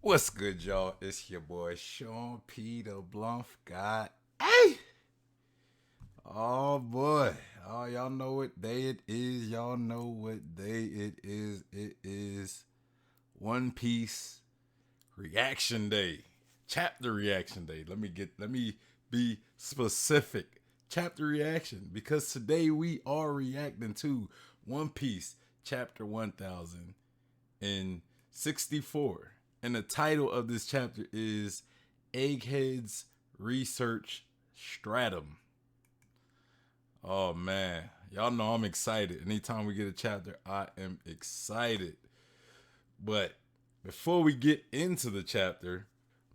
What's good, y'all? It's your boy Sean P. the Bluff guy. Hey! Oh boy. Oh, y'all know what day it is. Y'all know what day it is. It is One Piece Reaction Day. Chapter Reaction Day. Let me be specific. Chapter reaction. Because today we are reacting to One Piece Chapter 1064. And the title of this chapter is Egghead's Research Stratum. Oh man, y'all know I'm excited. Anytime we get a chapter, I am excited. But before we get into the chapter,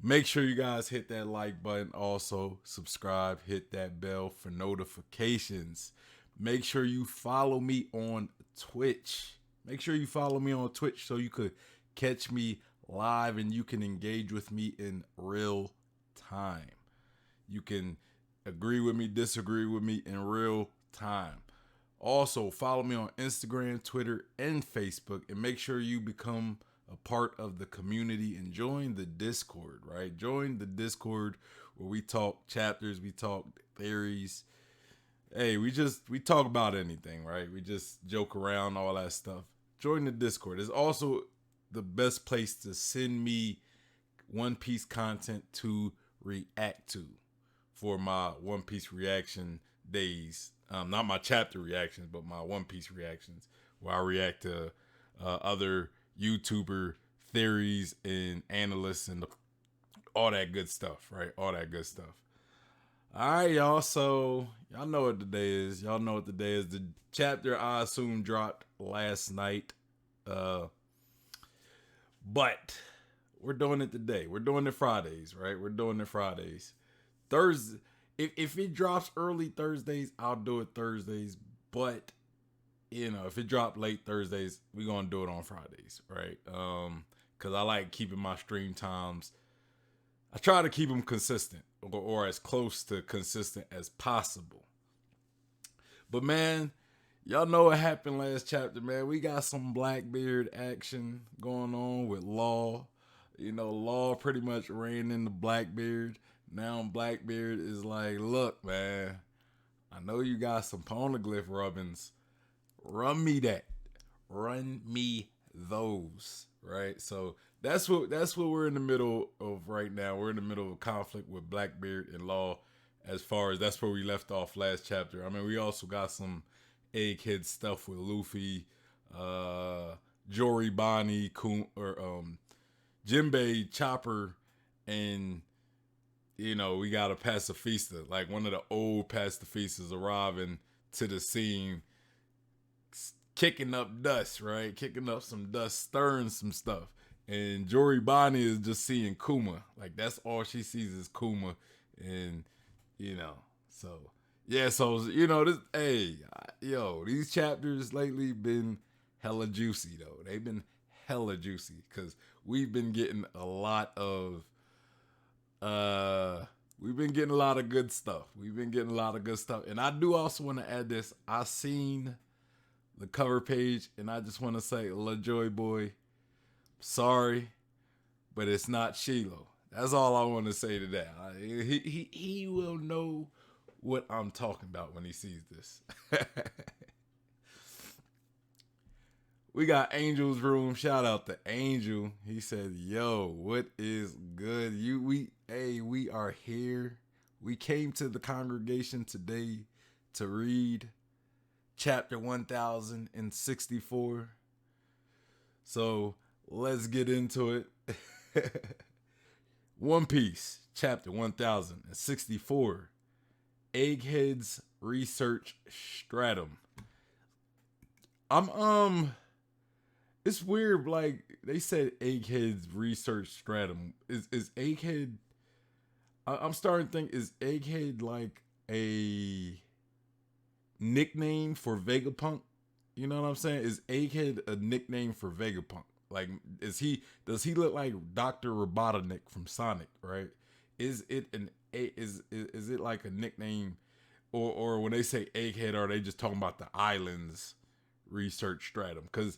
make sure you guys hit that like button. Also, subscribe, hit that bell for notifications. Make sure you follow me on Twitch. Make sure you follow me on Twitch so you could catch me live and you can engage with me in real time. You can agree with me, disagree with me in real time. Also, follow me on Instagram, Twitter, and Facebook, and make sure you become a part of the community and join the Discord, right? Join the Discord where we talk chapters, we talk theories. Hey, we talk about anything, right? We just joke around, all that stuff. Join the Discord. It's also the best place to send me One Piece content to react to for my One Piece reaction days. Not my chapter reactions, but my One Piece reactions, where I react to other YouTuber theories and analysts and all that good stuff, right? All that good stuff. All right, y'all. So y'all know what the day is. Y'all know what the day is. The chapter I assume dropped last night, but we're doing it today. We're doing it Fridays, right? We're doing it Fridays. Thursday. If it drops early Thursdays, I'll do it Thursdays. But if it dropped late Thursdays, we're gonna do it on Fridays, right? Cause I like keeping my stream times. I try to keep them consistent or as close to consistent as possible. But man, y'all know what happened last chapter, man. We got some Blackbeard action going on with Law. Law pretty much reigned in the Blackbeard. Now Blackbeard is like, look, man, I know you got some poneglyph rubbings. Run me that. Run me those. Right? So that's what we're in the middle of right now. We're in the middle of a conflict with Blackbeard and Law as far as that's where we left off last chapter. I mean, we also got some Egghead stuff with Luffy, Jory Bonnie, Jinbei, Chopper, and we got a pacifista, like one of the old pacifistas arriving to the scene, kicking up dust, right? Kicking up some dust, stirring some stuff. And Jory Bonnie is just seeing Kuma. Like that's all she sees is Kuma. And, so yeah, so this these chapters lately been hella juicy though. They've been hella juicy because we've been getting a lot of we've been getting a lot of good stuff. We've been getting a lot of good stuff. And I do also want to add this. I seen the cover page and I just want to say, LaJoy boy, sorry, but it's not Shiloh. That's all I want to say to that. He will know what I'm talking about when he sees this. We got Angel's room. Shout out to Angel. He said, "Yo, what is good? We are here. We came to the congregation today to read chapter 1064. So let's get into it. One Piece, chapter 1064. Egghead's Research Stratum. I'm It's weird, like they said Egghead's Research Stratum. Is Egghead I'm starting to think, is Egghead like a nickname for Vegapunk? You know what I'm saying? Is Egghead a nickname for Vegapunk? Like, does he look like Dr. Robotnik from Sonic, right? Is it is it like a nickname, or when they say Egghead, are they just talking about the island's research stratum? Because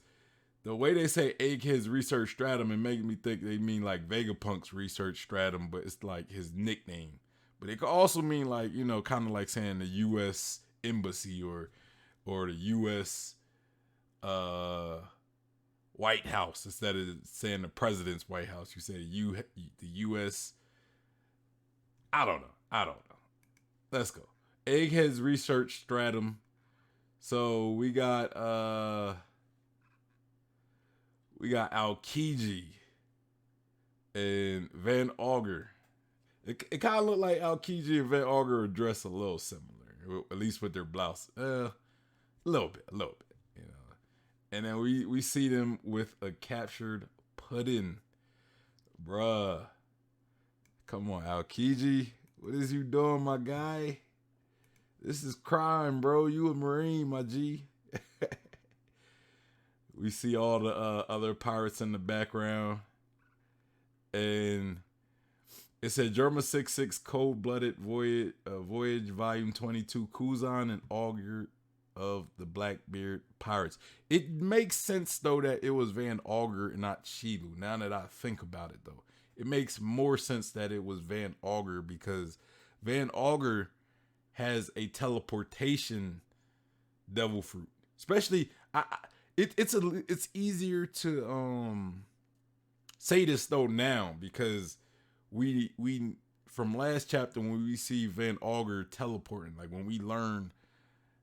the way they say Egghead's research stratum, it makes me think they mean like Vegapunk's research stratum, but it's like his nickname. But it could also mean like, you know, kind of like saying the U.S. embassy or the U.S. uh White House instead of saying the president's White House. You say the U.S. I don't know. I don't know. Let's go. Egghead's research stratum. So we got Aokiji and Van Auger. It kind of looked like Aokiji and Van Auger are dressed a little similar, at least with their blouse. A little bit, you know. And then we see them with a captured pudding, bruh. Come on, Aokiji, what is you doing, my guy? This is crime, bro. You a Marine, my G. We see all the other pirates in the background, and it said Germa 66 Cold Blooded Voyage Volume 22 Kuzan and Augur of the Blackbeard Pirates. It makes sense though that it was Van Augur and not Shilu. Now that I think about it though, it makes more sense that it was Van Augur because Van Augur has a teleportation devil fruit. Especially, it's easier to say this though now because we from last chapter when we see Van Augur teleporting, like when we learn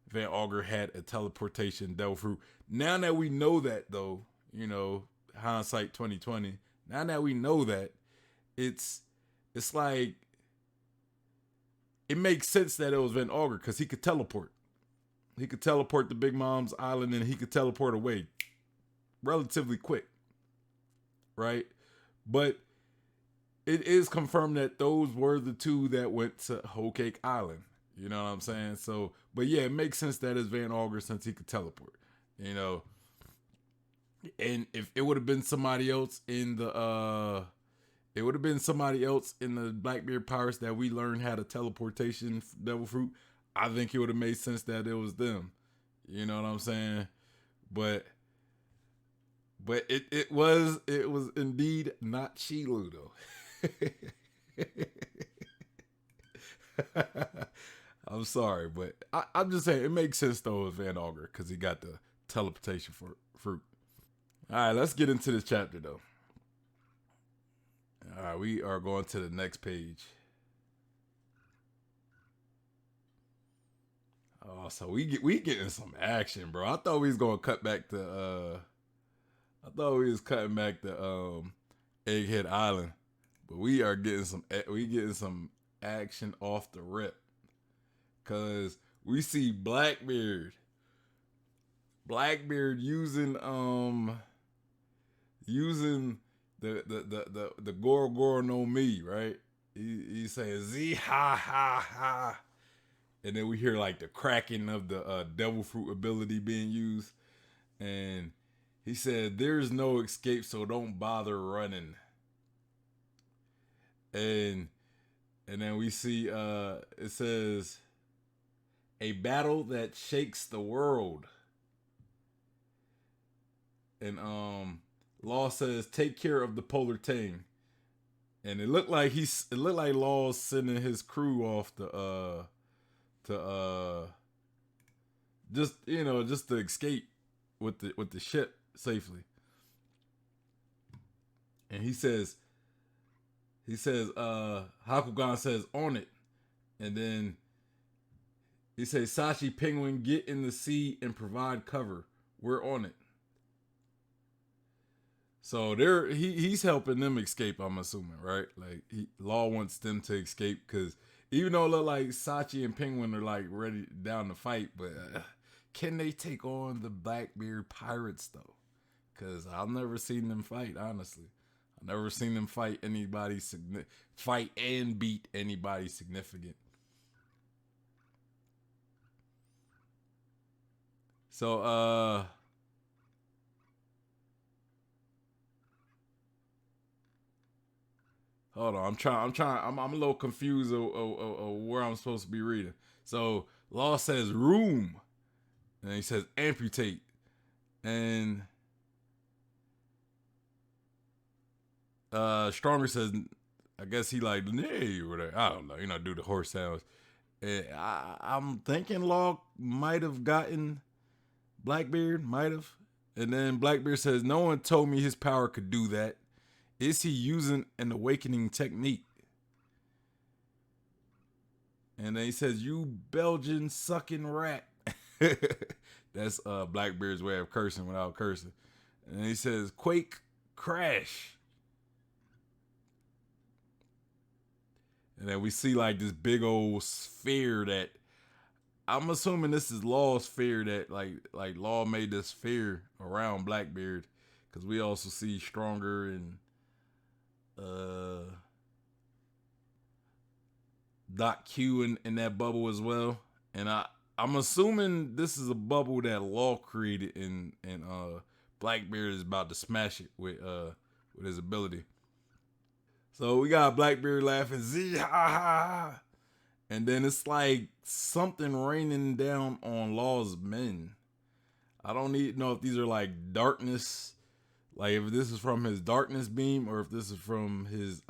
Van Augur had a teleportation devil fruit. Now that we know that though, you know, hindsight 2020. Now that we know that, it's like it makes sense that it was Van Augur because he could teleport. He could teleport to Big Mom's island and he could teleport away relatively quick, right? But it is confirmed that those were the two that went to Whole Cake Island. You know what I'm saying? So, but yeah, it makes sense that it's Van Augur since he could teleport. You know, and if it would have been somebody else in the Blackbeard Pirates that we learned had a teleportation devil fruit, I think it would have made sense that it was them. You know what I'm saying? But it was indeed not Shilu though. I'm sorry, but I'm just saying it makes sense though with Van Augur because he got the teleportation fruit. All right, let's get into this chapter though. All right, we are going to the next page. Oh, so we getting some action, bro. I thought we was gonna cut back to I thought we was cutting back to Egghead Island, but we getting some action off the rip. Cause we see Blackbeard using the Goro Goro no Mi, right? He saying Z ha ha ha, and then we hear like the cracking of the devil fruit ability being used, and he said there's no escape, so don't bother running. And then we see it says a battle that shakes the world. And Law says take care of the polar tang. And it looked like Law's sending his crew off to just to escape with the ship safely. And he says Hakugan says on it. And then he says Sashi Penguin get in the sea and provide cover. We're on it. So he's helping them escape, I'm assuming, right? Like Law wants them to escape because even though it look like Sachi and Penguin are like ready down to fight, but can they take on the Blackbeard Pirates though? Because I've never seen them fight, honestly. I've never seen them fight fight and beat anybody significant. So hold on, I'm a little confused of where I'm supposed to be reading. So Law says room, and he says amputate, and Stronger says, I guess he like nay or whatever. I don't know. Do the horse sounds. I'm thinking Law might have gotten Blackbeard, might have. And then Blackbeard says, no one told me his power could do that. Is he using an awakening technique? And then he says, you Belgian sucking rat. That's Blackbeard's way of cursing without cursing. And he says, quake, crash. And then we see like this big old sphere that I'm assuming this is Law's sphere that like Law made this sphere around Blackbeard. Because we also see Stronger and Doc Q in that bubble as well. And I'm assuming this is a bubble that Law created and Blackbeard is about to smash it with his ability. So we got Blackbeard laughing, Z ha ha. And then it's like something raining down on Law's men. I don't know if these are like darkness, like if this is from his darkness beam or if this is from his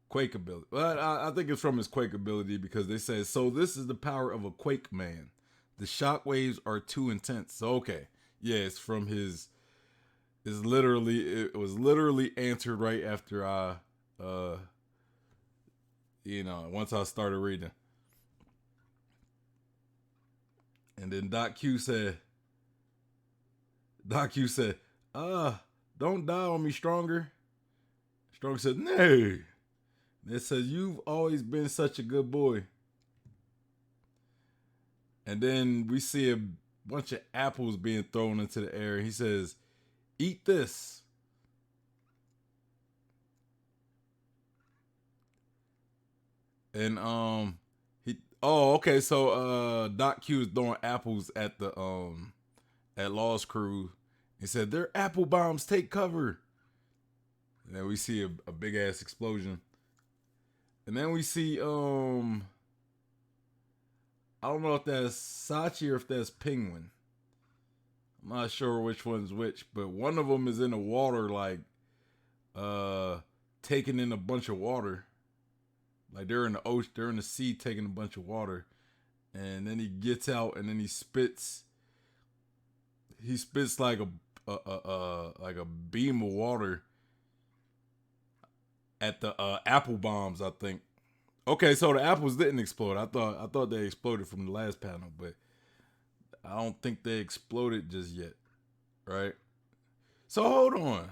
quake ability. But I think it's from his quake ability because they say, so this is the power of a quake man. The shock waves are too intense. So okay. Yeah, it's from his it was literally answered right after I once I started reading. And then Doc Q said, don't die on me, Stronger. Stronger said, no. It says, you've always been such a good boy. And then we see a bunch of apples being thrown into the air. He says, eat this. And okay, so Doc Q is throwing apples at the at Law's crew. He said, they're apple bombs, take cover. And then we see a big ass explosion. And then we see I don't know if that's Sachi or if that's Penguin. I'm not sure which one's which, but one of them is in the water, like taking in a bunch of water. Like they're in the ocean, they're in the sea taking a bunch of water. And then he gets out and then he spits like a beam of water at the apple bombs, I think. Okay, so the apples didn't explode. I thought they exploded from the last panel, but I don't think they exploded just yet. Right? So hold on.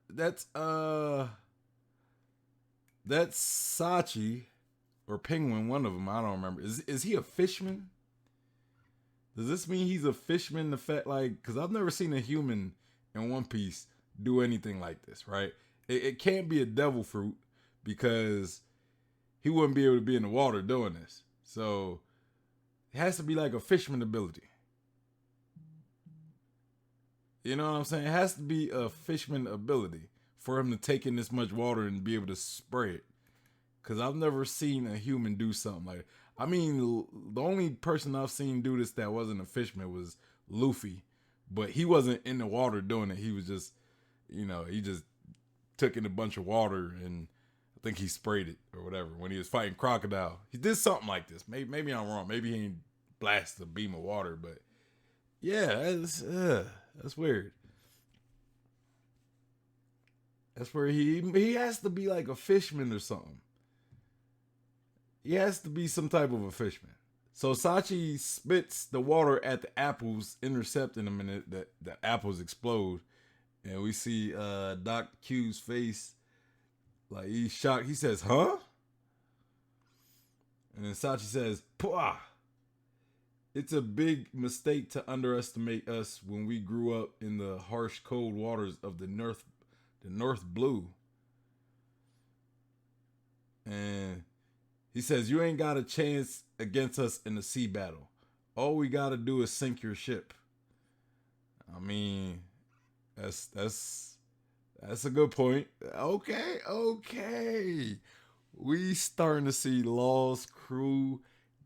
That's Sachi or Penguin, one of them. I don't remember. Is he a fishman? Does this mean he's a fishman? The fact, like, because I've never seen a human in One Piece do anything like this, right? It can't be a devil fruit because he wouldn't be able to be in the water doing this. So it has to be like a fisherman ability. You know what I'm saying? It has to be a fisherman ability for him to take in this much water and be able to spray it. Because I've never seen a human do something like that. I mean, the only person I've seen do this that wasn't a fisherman was Luffy. But he wasn't in the water doing it. He was just, he just took in a bunch of water and I think he sprayed it or whatever when he was fighting Crocodile. He did something like this. Maybe I'm wrong. Maybe he ain't blast a beam of water, but yeah, that's weird. That's where he has to be like a fisherman or something. He has to be some type of a fisherman. So Sachi spits the water at the apples, intercepting them, and the apples explode. And we see Doc Q's face, like he's shocked. He says, "Huh?" And then Sachi says, "Pwah! It's a big mistake to underestimate us when we grew up in the harsh, cold waters of the North Blue." And he says, "You ain't got a chance against us in the sea battle. All we gotta do is sink your ship." I mean, that's a good point. Okay. We starting to see Law's crew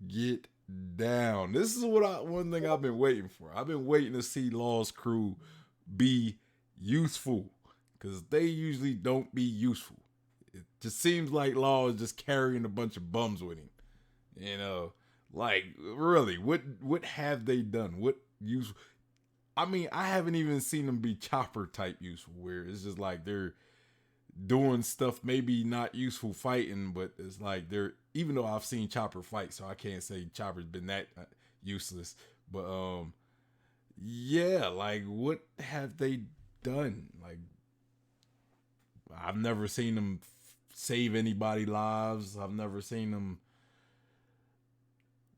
get down. This is one thing I've been waiting for. I've been waiting to see Law's crew be, useful, because they usually don't be useful. It just seems like Law is just carrying a bunch of bums with him. You know, like really, what have they done? What use? I mean, I haven't even seen them be Chopper type useful, where it's just like they're doing stuff maybe not useful fighting, but it's like they're, even though I've seen Chopper fight, so I can't say Chopper's been that useless. But yeah, like what have they done? Like I've never seen them save anybody lives. I've never seen them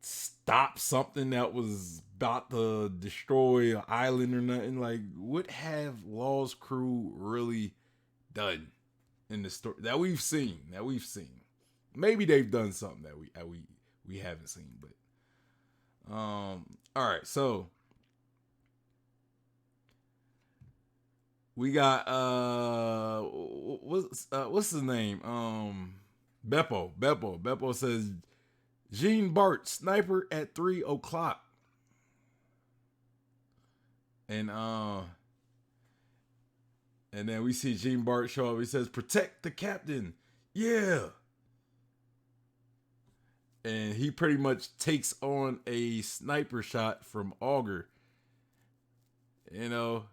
stop something that was about to destroy an island or nothing. Like, what have Law's crew really done in the story that we've seen? That we've seen. Maybe they've done something that we haven't seen, but all right, so we got what's his name? Beppo says Jean Bart sniper at 3 o'clock. And then we see Jean Bart show up. He says, "Protect the captain." Yeah. And he pretty much takes on a sniper shot from Augur. You know,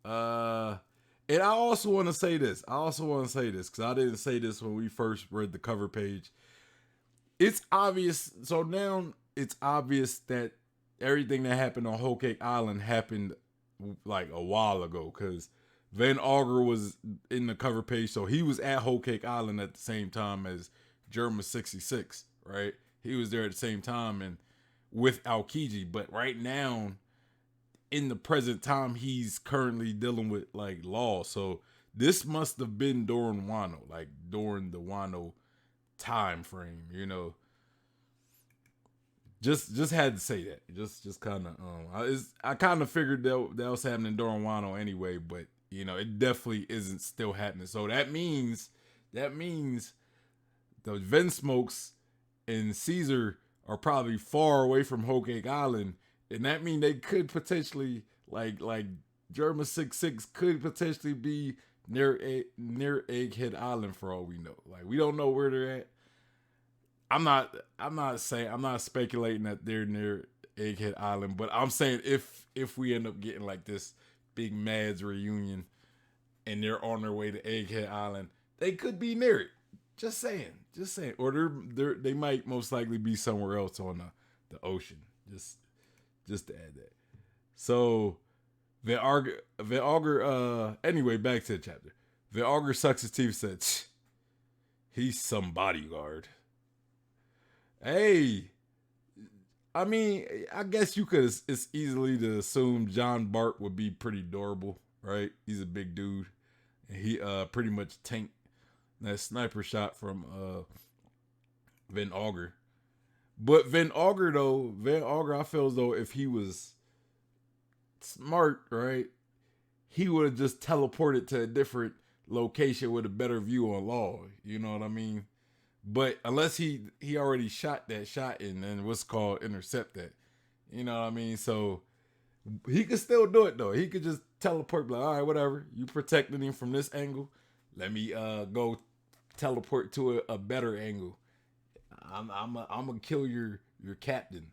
and I also want to say this. Because I didn't say this when we first read the cover page. It's obvious. So now it's obvious that everything that happened on Whole Cake Island happened like a while ago. Because Van Augur was in the cover page, so he was at Whole Cake Island at the same time as Germa 66, right? He was there at the same time and with Aokiji. But right now, in the present time, he's currently dealing with like Law. So this must have been during Wano, like during the Wano time frame, you know. Just had to say that. Just kind of I kind of figured that was happening during Wano anyway, but you know, it definitely isn't still happening. So that means the Vinsmokes and Caesar are probably far away from Whole Cake Island, and that means they could potentially like Germa 66 could potentially be near Egghead Island for all we know. Like we don't know where they're at. I'm not speculating that they're near Egghead Island, but I'm saying if we end up getting like this big Mads reunion and they're on their way to Egghead Island, they could be near it. Just saying. Or they might most likely be somewhere else on the ocean. Just to add that. So the Augur anyway, back to the chapter. The Augur sucks his teeth, said, "He's some bodyguard." Hey, I mean, I guess you could. It's easily to assume John Bart would be pretty adorable, right? He's a big dude, and he pretty much tanked that sniper shot from Van Augur. But Van Augur, I feel as though if he was smart, right, he would have just teleported to a different location with a better view on Law. You know what I mean? But unless he already shot that shot and then what's called intercept that. You know what I mean? So he could still do it though. He could just teleport, like, all right, whatever. You protected him from this angle. Let me go teleport to a better angle. I'm gonna kill your captain.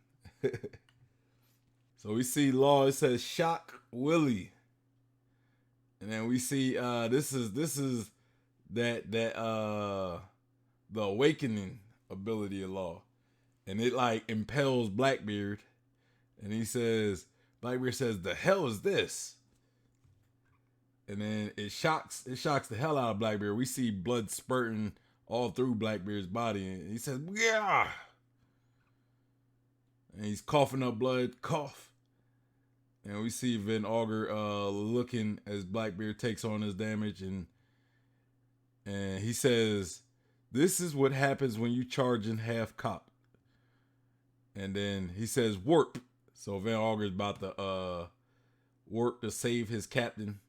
So we see Law. It says shock Willie, and then we see this is that the awakening ability of Law, and it like impels Blackbeard, and Blackbeard says, "The hell is this?" And then it shocks the hell out of Blackbeard. We see blood spurting all through Blackbeard's body, and he says, "Yeah," and he's coughing up blood, cough. And we see Van Augur looking as Blackbeard takes on his damage, and he says, "This is what happens when you charge in half cop." And then he says, "Warp." So Van Augur's about to warp to save his captain.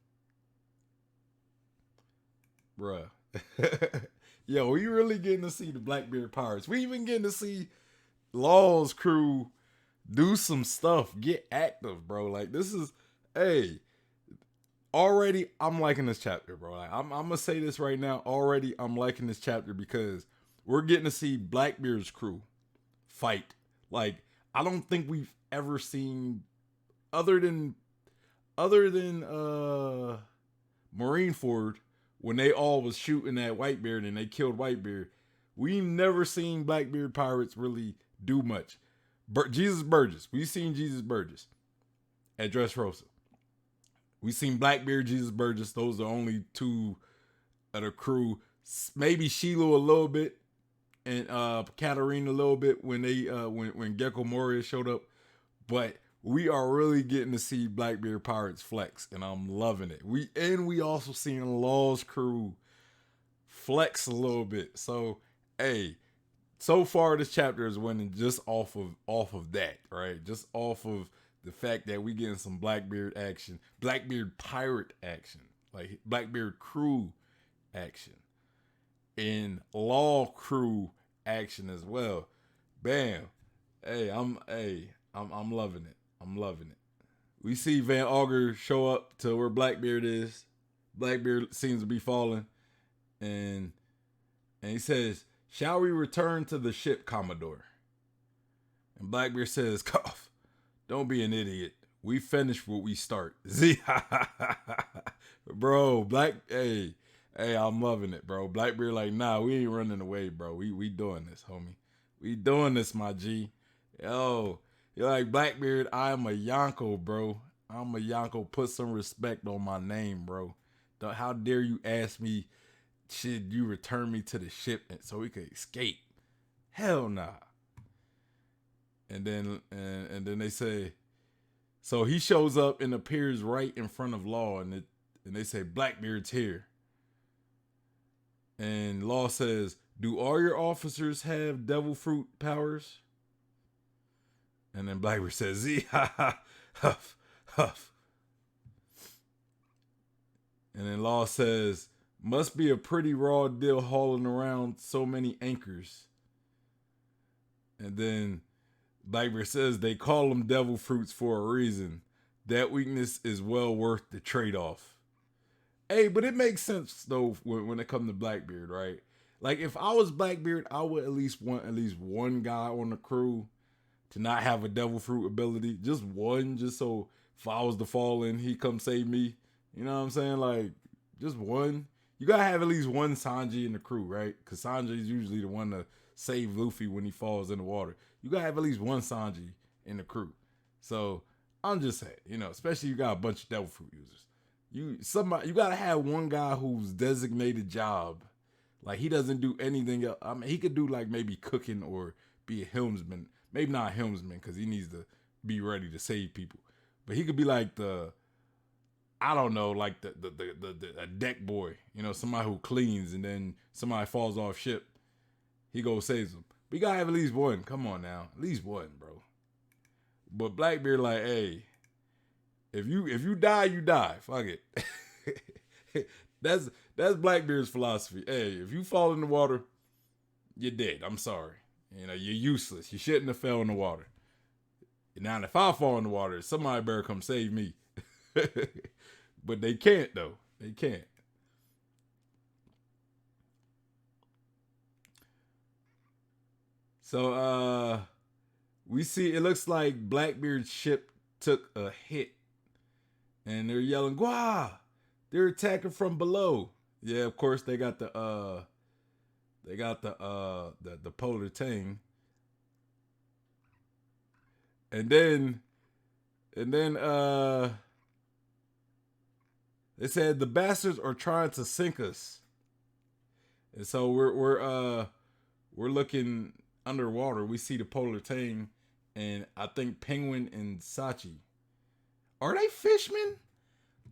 Bruh. Yo, we really getting to see the Blackbeard pirates. We even getting to see Law's crew do some stuff, get active, bro. Like this is, hey, already I'm liking this chapter, bro. Like, I'm gonna say this right now. Already I'm liking this chapter because we're getting to see Blackbeard's crew fight. Like, I don't think we've ever seen other than Marineford, when they all was shooting at Whitebeard and they killed Whitebeard. We've never seen Blackbeard pirates really do much. Jesus Burgess, we've seen Jesus Burgess at Dressrosa. We've seen Blackbeard, Jesus Burgess. Those are the only two of the crew. Maybe Shiloh a little bit, and Katarina a little bit when they when Gecko Moria showed up. But we are really getting to see Blackbeard pirates flex, and I'm loving it. We also seeing Law's crew flex a little bit. So hey, so far this chapter is winning just off of that, right? Just off of the fact that we getting some Blackbeard action, Blackbeard pirate action, like Blackbeard crew action, and Law crew action as well. Bam. I'm loving it. I'm loving it. We see Van Augur show up to where Blackbeard is. Blackbeard seems to be falling, and he says, "Shall we return to the ship, Commodore?" And Blackbeard says, "Cough. Don't be an idiot. We finish what we start." Z, bro. Hey, I'm loving it, bro. Blackbeard like, nah, we ain't running away, bro. We doing this, homie. We doing this, my G. Yo, you're like, Blackbeard, I'm a Yonko, bro. I'm a Yonko. Put some respect on my name, bro. How dare you ask me, should you return me to the ship so we could escape? Hell nah. And then they say, so he shows up and appears right in front of Law, and they say, Blackbeard's here. And Law says, do all your officers have devil fruit powers? And then Blackbeard says, Z, ha ha, huff, huff. And then Law says, must be a pretty raw deal hauling around so many anchors. And then Blackbeard says they call them devil fruits for a reason. That weakness is well worth the trade-off. Hey, but it makes sense though when it comes to Blackbeard, right? Like if I was Blackbeard, I would at least want at least one guy on the crew to not have a devil fruit ability. Just one, just so if I was to fall in, he come save me. You know what I'm saying? Like just one. You gotta have at least one Sanji in the crew, right? Because Sanji is usually the one to save Luffy when he falls in the water. You gotta have at least one Sanji in the crew. So I'm just saying, especially you got a bunch of devil fruit users. You gotta have one guy whose designated job, like he doesn't do anything else. I mean, he could do like maybe cooking or be a helmsman. Maybe not a helmsman because he needs to be ready to save people. But he could be like I don't know, like the a deck boy. Somebody who cleans and then somebody falls off ship. He goes saves them. But you gotta have at least one. Come on now, at least one, bro. But Blackbeard like, hey. If you die, you die. Fuck it. that's Blackbeard's philosophy. Hey, if you fall in the water, you're dead. I'm sorry. You're useless. You shouldn't have fell in the water. Now, if I fall in the water, somebody better come save me. But they can't though. They can't. So we see it looks like Blackbeard's ship took a hit. And they're yelling, Gua! They're attacking from below. Yeah, of course they got the polar tang. And then they said the bastards are trying to sink us. And so we're looking underwater. We see the polar tang and I think Penguin and Sachi. Are they fishmen?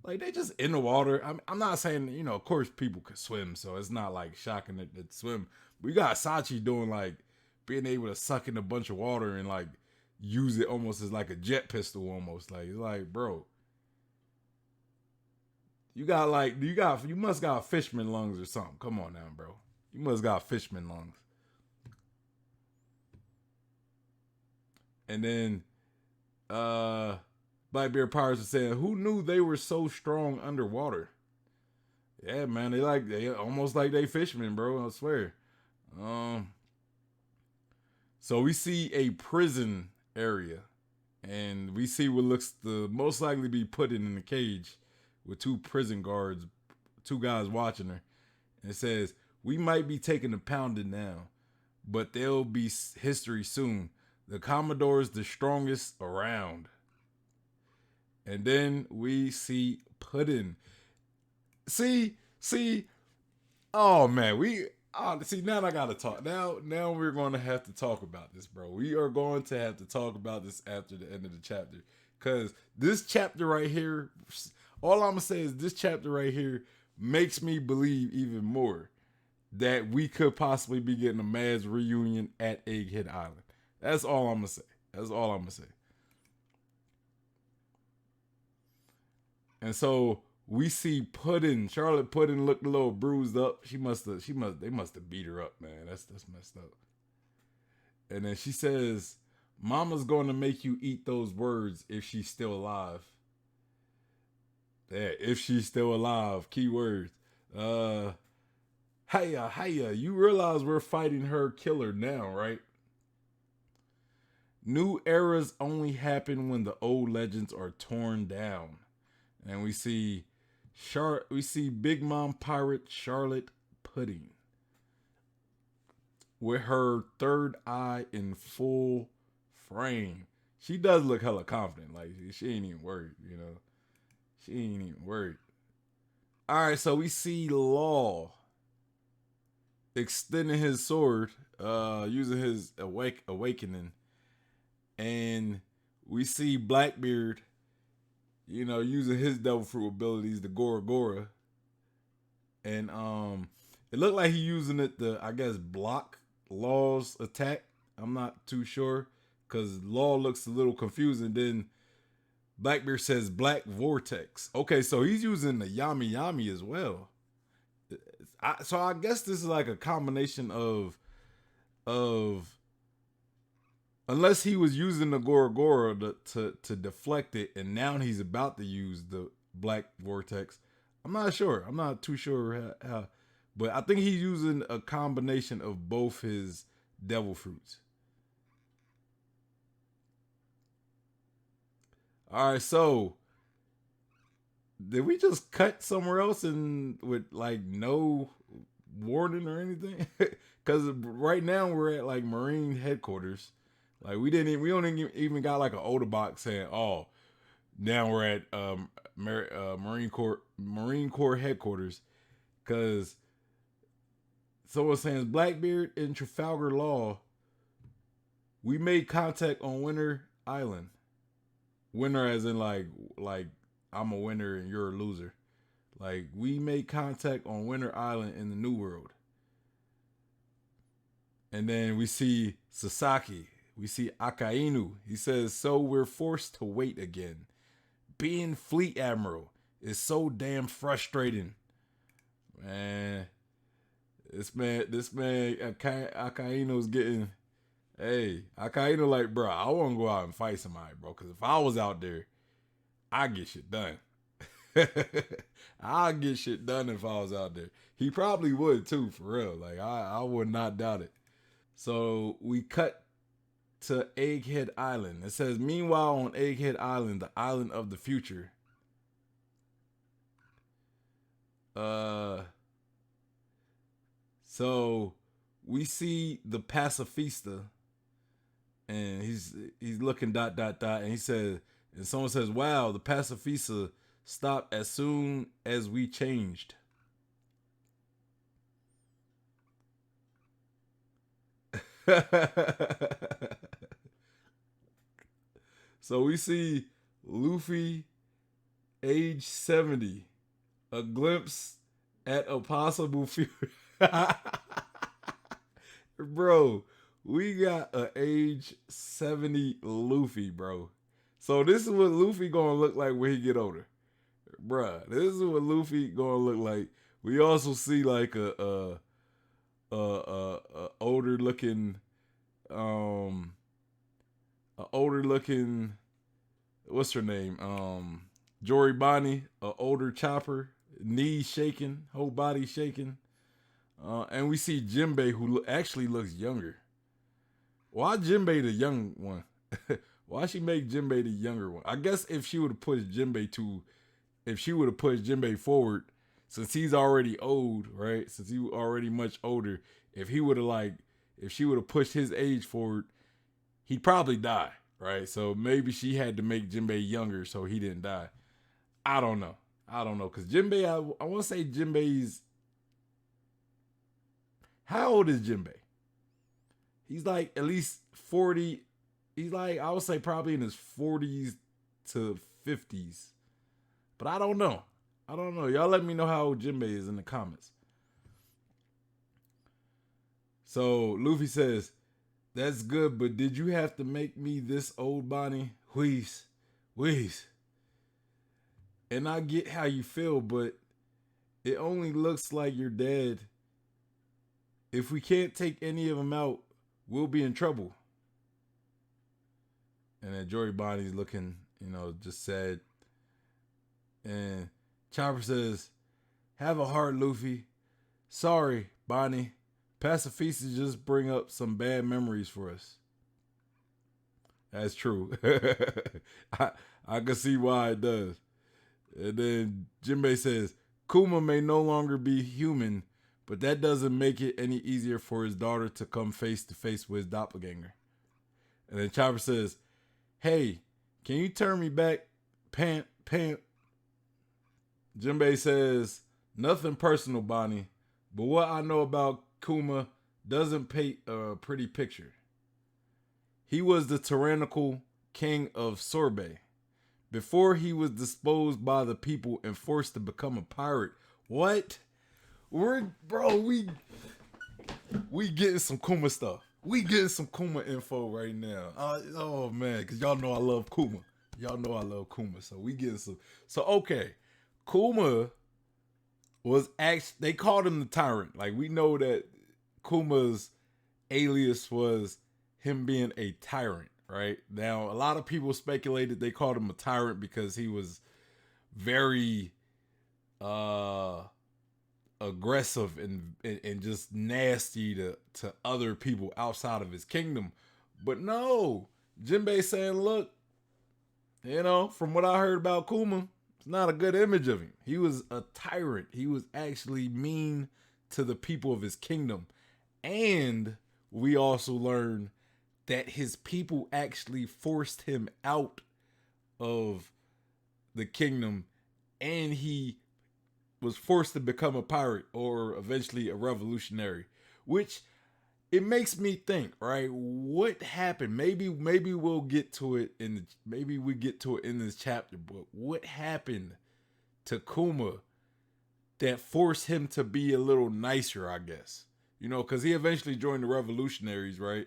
Like they just in the water. I'm not saying, of course people could swim, so it's not like shocking that they swim. We got Sachi doing like being able to suck in a bunch of water and like use it almost as like a jet pistol almost. Like it's like, bro. You must got fishman lungs or something. Come on now, bro. You must got fishman lungs. And then Blackbeard pirates are saying, "Who knew they were so strong underwater?" Yeah, man, they almost like they fishermen, bro. I swear. Um, so we see a prison area, and we see what looks to most likely be put in a cage with two prison guards, two guys watching her. And it says, "We might be taking a pounding now, but there'll be history soon. The Commodore's the strongest around." And then we see Puddin'. See, oh man, see now I gotta talk. Now we're gonna have to talk about this, bro. We are going to have to talk about this after the end of the chapter. Cause this chapter right here, all I'm gonna say is this chapter right here makes me believe even more that we could possibly be getting a Mavs reunion at Egghead Island. That's all I'm gonna say. That's all I'm gonna say. And so we see Puddin. Charlotte Puddin looked a little bruised up. They must have beat her up, man. That's messed up. And then she says, "Mama's going to make you eat those words if she's still alive." Yeah, if she's still alive. Key words. Uh, hiya. You realize we're fighting her killer now, right? New eras only happen when the old legends are torn down. And we see Big Mom Pirate Charlotte Pudding with her third eye in full frame. She does look hella confident. Like she ain't even worried, you know. She ain't even worried. All right, so we see Law extending his sword, using his awakening, and we see Blackbeard, using his devil fruit abilities, the Gora Gora, and it looked like he using it to, I guess, block Law's attack. I'm not too sure because Law looks a little confusing. Then Blackbeard says Black Vortex. Okay, so he's using the Yami Yami as well. So I guess this is like a combination of unless he was using the Gora Gora to deflect it, and now he's about to use the Black Vortex. I'm not sure. I'm not too sure how, but I think he's using a combination of both his devil fruits. All right, so did we just cut somewhere else and with like no warning or anything? Because right now we're at like Marine headquarters. Like we don't even got like an older box saying, "Oh, now we're at Marine Corps headquarters." Because someone's saying Blackbeard in Trafalgar Law. We made contact on Winter Island. Winner as in like I'm a winner and you're a loser. Like we made contact on Winter Island in the New World. And then we see Sasaki. We see Akainu. He says, "So we're forced to wait again. Being Fleet Admiral is so damn frustrating." Man, this man, Akaino's getting. Hey, Akainu like, bro, I want to go out and fight somebody, bro. Because if I was out there, I get shit done. I'll get shit done if I was out there. He probably would too, for real. Like I would not doubt it. So we cut to Egghead Island. It says, "Meanwhile, on Egghead Island, the island of the future." Uh, so we see the pacifista, and he's looking and he says, and someone says, "Wow, the pacifista stopped as soon as we changed." So we see Luffy, age 70, a glimpse at a possible future. Bro, we got a age 70 Luffy, bro. So this is what Luffy gonna look like when he get older. Bruh, this is what Luffy gonna look like. We also see like a older looking um a older looking what's her name? Jory Bonnie, a older Chopper, knees shaking, whole body shaking. And we see Jinbei, who actually looks younger. Why Jinbei the young one? Why she make Jinbei the younger one? I guess if she would have pushed Jinbei forward, since he's already old, right? Since he was already much older, if he would have if she would have pushed his age forward, he'd probably die, right? So maybe she had to make Jinbei younger so he didn't die. I don't know. Because Jinbei, I want to say Jinbei's. How old is Jinbei? He's like at least 40. He's like, I would say probably in his 40s to 50s. But I don't know. Y'all let me know how old Jinbei is in the comments. So Luffy says, that's good, but did you have to make me this old, Bonnie? Wheeze. And I get how you feel, but it only looks like you're dead. If we can't take any of them out, we'll be in trouble. And then Jory Bonnie's looking, just sad. And Chopper says, have a heart, Luffy. Sorry, Bonnie. Pacifista just bring up some bad memories for us. That's true. I can see why it does. And then Jinbei says, Kuma may no longer be human, but that doesn't make it any easier for his daughter to come face to face with his doppelganger. And then Chopper says, hey, can you turn me back? Pant. Jinbei says, nothing personal, Bonnie, but what I know about Kuma doesn't paint a pretty picture. He was the tyrannical king of Sorbet before he was disposed by the people and forced to become a pirate. What? We getting some Kuma stuff. We getting some Kuma info right now. Oh man, because y'all know I love Kuma. So we getting some. So okay, Kuma was actually, they called him the tyrant. Like, we know that Kuma's alias was him being a tyrant, right? Now, a lot of people speculated they called him a tyrant because he was very aggressive and just nasty to other people outside of his kingdom. But no, Jinbei saying, look, from what I heard about Kuma, it's not a good image of him. He was a tyrant. He was actually mean to the people of his kingdom. And we also learned that his people actually forced him out of the kingdom, and he was forced to become a pirate or eventually a revolutionary, which it makes me think, right? What happened? Maybe we'll get to it maybe we get to it in this chapter, but what happened to Kuma that forced him to be a little nicer, I guess? Because he eventually joined the revolutionaries, right?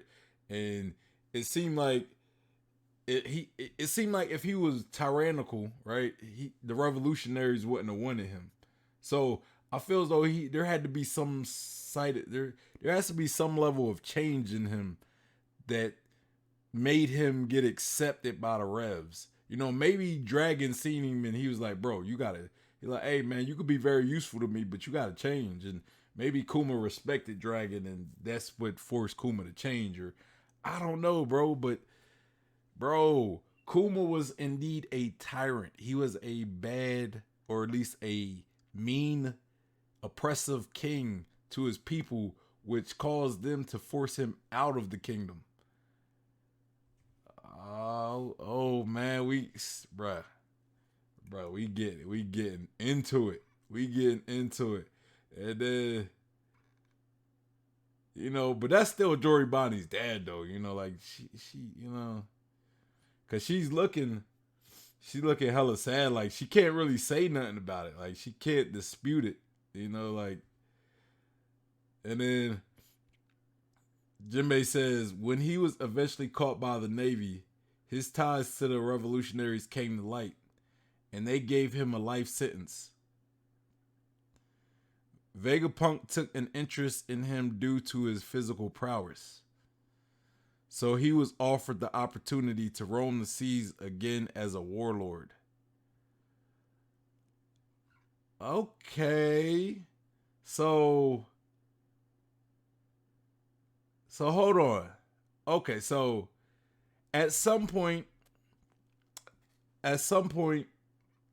And it seemed like it seemed like if he was tyrannical, right, the revolutionaries wouldn't have wanted him. So I feel as though there had to be some there has to be some level of change in him that made him get accepted by the revs. Maybe Dragon seen him and he was like, bro, he's like, hey man, you could be very useful to me, but you gotta change. And maybe Kuma respected Dragon and that's what forced Kuma to change, or I don't know, bro. But bro, Kuma was indeed a tyrant. He was a bad, or at least a mean, oppressive king to his people, which caused them to force him out of the kingdom. Oh man, bruh, we getting into it. And then, but that's still Jory Bonnie's dad though, like she cause she's looking hella sad. Like, she can't really say nothing about it. Like, she can't dispute it, like. And then Jinbei says, when he was eventually caught by the Navy, his ties to the revolutionaries came to light, and they gave him a life sentence. Vegapunk took an interest in him due to his physical prowess. So he was offered the opportunity to roam the seas again as a warlord. Okay. So hold on. Okay, so at some point at some point,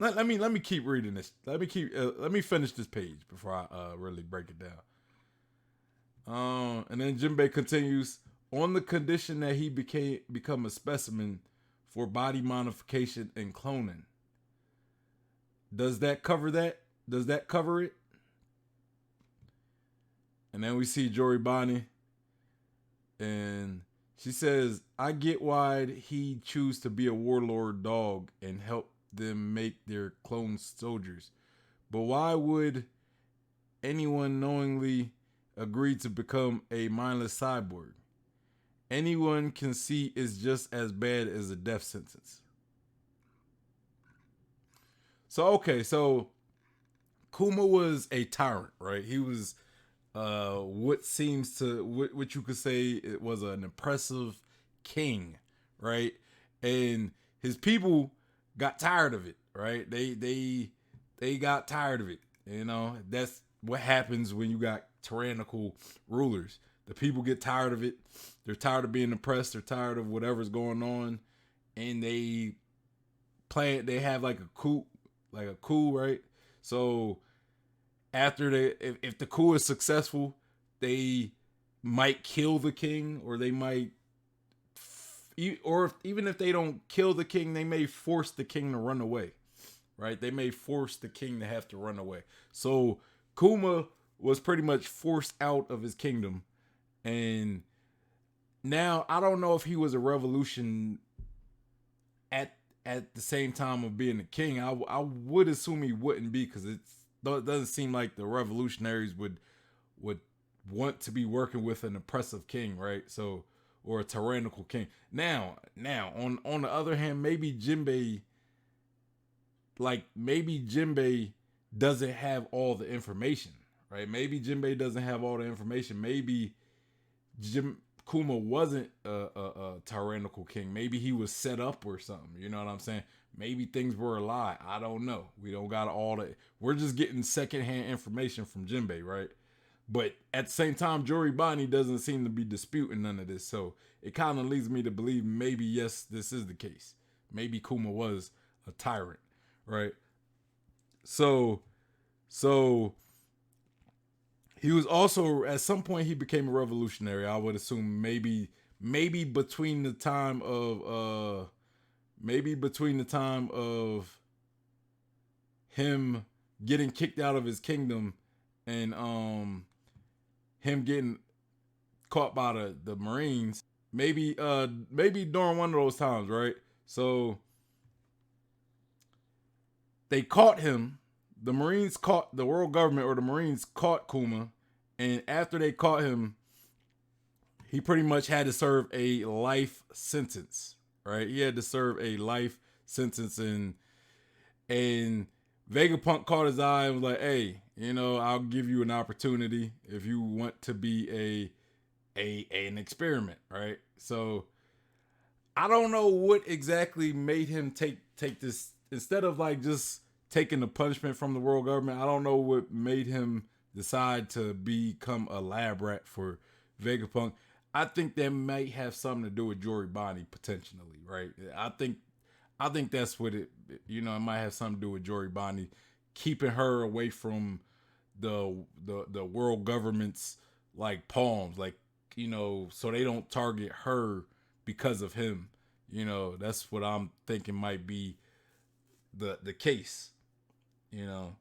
let me keep reading this. Let me finish this page before I really break it down. And then Jinbei continues on the condition that he become a specimen for body modification and cloning. Does that cover that? Does that cover it? And then we see Jory Bonnie, and she says, "I get why he choose to be a warlord dog and help them make their clone soldiers, but why would anyone knowingly agree to become a mindless cyborg? Anyone can see it's just as bad as a death sentence." So okay, so Kuma was a tyrant, right? He was what seems to what you could say it was an oppressive king, right? And his people got tired of it, right? They got tired of it. You know, that's what happens when you got tyrannical rulers. The people get tired of it. They're tired of being oppressed. They're tired of whatever's going on, and they plan. They have like a coup, right? So after if the coup is successful, they might kill the king, or they might, even if they don't kill the king, they may force the king to run away, right? They may force the king to have to run away. So Kuma was pretty much forced out of his kingdom, and now I don't know if he was a revolution at at the same time of being a king. I would assume he wouldn't be, because it doesn't seem like the revolutionaries would want to be working with an oppressive king, right? So, or a tyrannical king. Now on the other hand, maybe Jinbei doesn't have all the information, right? Maybe Jinbei doesn't have all the information. Maybe Jim Kuma wasn't a tyrannical king. Maybe he was set up or something. You know what I'm saying? Maybe things were a lie. I don't know. We don't got all the. We're just getting secondhand information from Jinbei, right? But at the same time, Jory Bonnie doesn't seem to be disputing none of this. So it kind of leads me to believe maybe, yes, this is the case. Maybe Kuma was a tyrant, right? So, so he was also, at some point he became a revolutionary. I would assume maybe between the time of him getting kicked out of his kingdom, and him getting caught by the Marines. Maybe during one of those times, right? So they caught him. The Marines caught the world government, or the Marines caught Kuma, and after they caught him, he pretty much had to serve a life sentence. Right? He had to serve a life sentence, and Vegapunk caught his eye and was like, "Hey, I'll give you an opportunity if you want to be an experiment, right?" So I don't know what exactly made him take this, instead of like just taking the punishment from the world government. I don't know what made him decide to become a lab rat for Vegapunk. I think that might have something to do with Jory Bonnie potentially, right? I think that's what it might have something to do with Jory Bonnie, keeping her away from the world government's like palms, like, so they don't target her because of him. That's what I'm thinking might be the case. You know,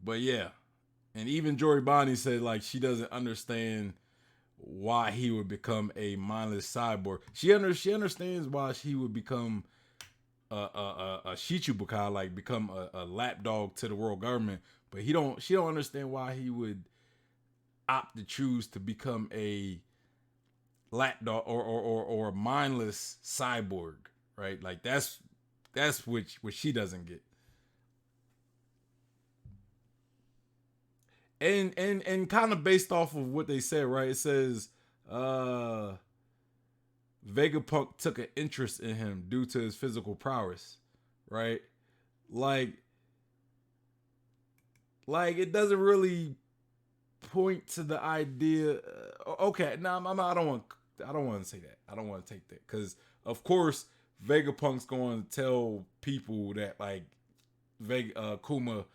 but yeah, and even Jory Bonnie said like she doesn't understand why he would become a mindless cyborg. She understands why he would become a Shichibukai, like become a lapdog to the world government, but she don't understand why he would opt to choose to become a lapdog, or a mindless cyborg, right? Like that's what she doesn't get. And kind of based off of what they said, right? It says uh Vegapunk took an interest in him due to his physical prowess, right? Like like it doesn't really point to the idea. Okay, now I don't want to say that. I don't want to take that because of course Vegapunk's going to tell people that like Kuma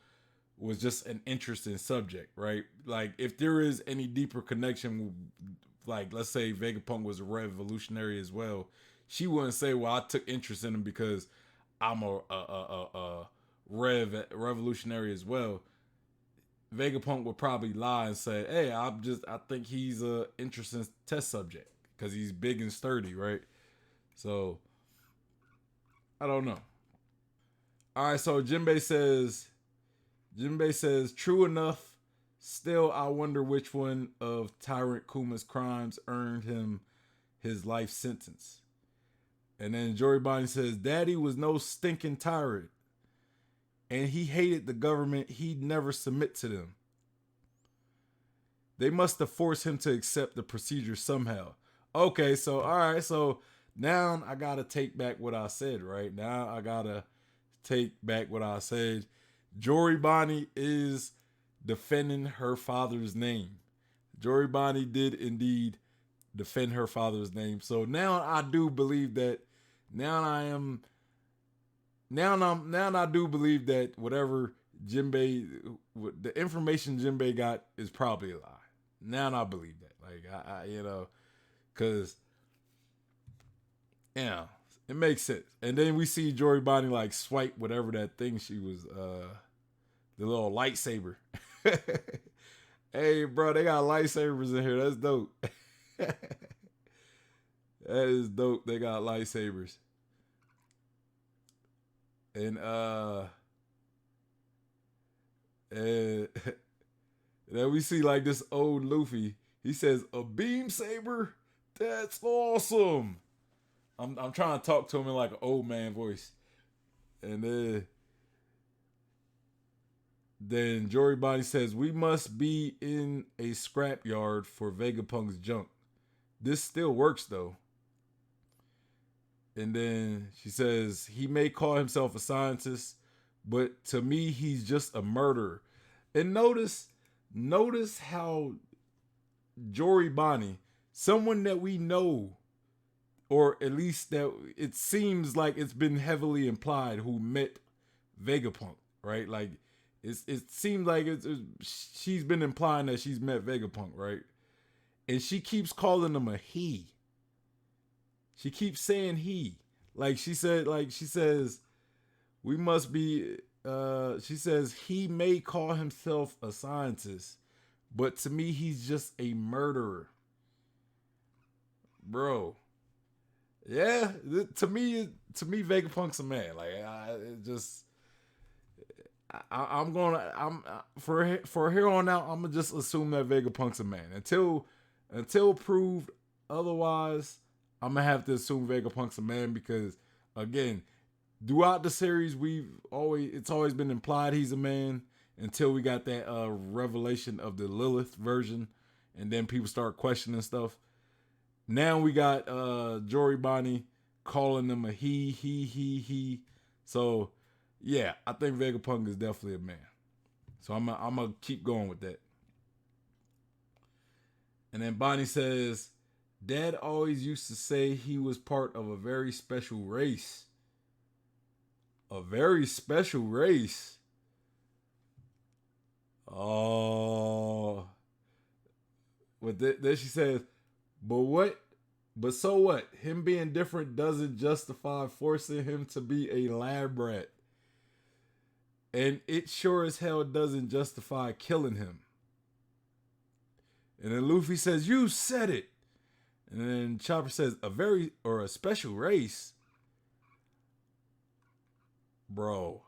was just an interesting subject, right? Like if there is any deeper connection, like let's say Vegapunk was a revolutionary as well, she wouldn't say, "Well, I took interest in him because I'm a revolutionary as well." Vegapunk would probably lie and say, "Hey, I think he's a interesting test subject because he's big and sturdy, right?" So I don't know. All right, so Jinbei says, "True enough. Still, I wonder which one of Tyrant Kuma's crimes earned him his life sentence." And then Joribani says, "Daddy was no stinking tyrant, and he hated the government. He'd never submit to them. They must have forced him to accept the procedure somehow." Okay, so all right, so now I gotta take back what I said, right? Now I gotta take back what I said. Joribani is defending her father's name. Joribani did indeed defend her father's name. So now I do believe that now I am now I do believe that whatever Jinbei the information Jinbei got is probably a lie. Now I believe that. Like I you know, cause yeah, it makes sense. And then we see Jory Bonnie like swipe whatever that thing she was the little lightsaber. Hey bro, they got lightsabers in here. That's dope. That is dope. They got lightsabers. And and then we see like this old Luffy. He says, "A beam saber? That's awesome." I'm trying to talk to him in like an old man voice. And then Jory Bonnie says, "We must be in a scrapyard for Vegapunk's junk. This still works though." And then she says, "He may call himself a scientist, but to me, he's just a murderer." And notice how Jory Bonnie, someone that we know, or at least that it seems like it's been heavily implied, who met Vegapunk, right? Like it seems like she's been implying that she's met Vegapunk, right? And she keeps calling him a he. She keeps saying he. Like she says, we must be she says he may call himself a scientist, but to me he's just a murderer. Bro. Yeah, to me Vegapunk's a man. Like I it just I'm gonna I'm for here on out. I'm gonna just assume that Vegapunk's a man until proved otherwise. I'm gonna have to assume Vegapunk's a man because again, throughout the series, it's always been implied he's a man until we got that revelation of the Lilith version, and then people start questioning stuff. Now we got Jory Bonnie calling them a he. So yeah, I think Vegapunk is definitely a man. So I'm gonna keep going with that. And then Bonnie says, "Dad always used to say he was part of a very special race. A very special race." Oh, but then she says, "But what? But so what? Him being different doesn't justify forcing him to be a lab rat, and it sure as hell doesn't justify killing him." And then Luffy says, "You said it." And then Chopper says, "A very or a special race, bro."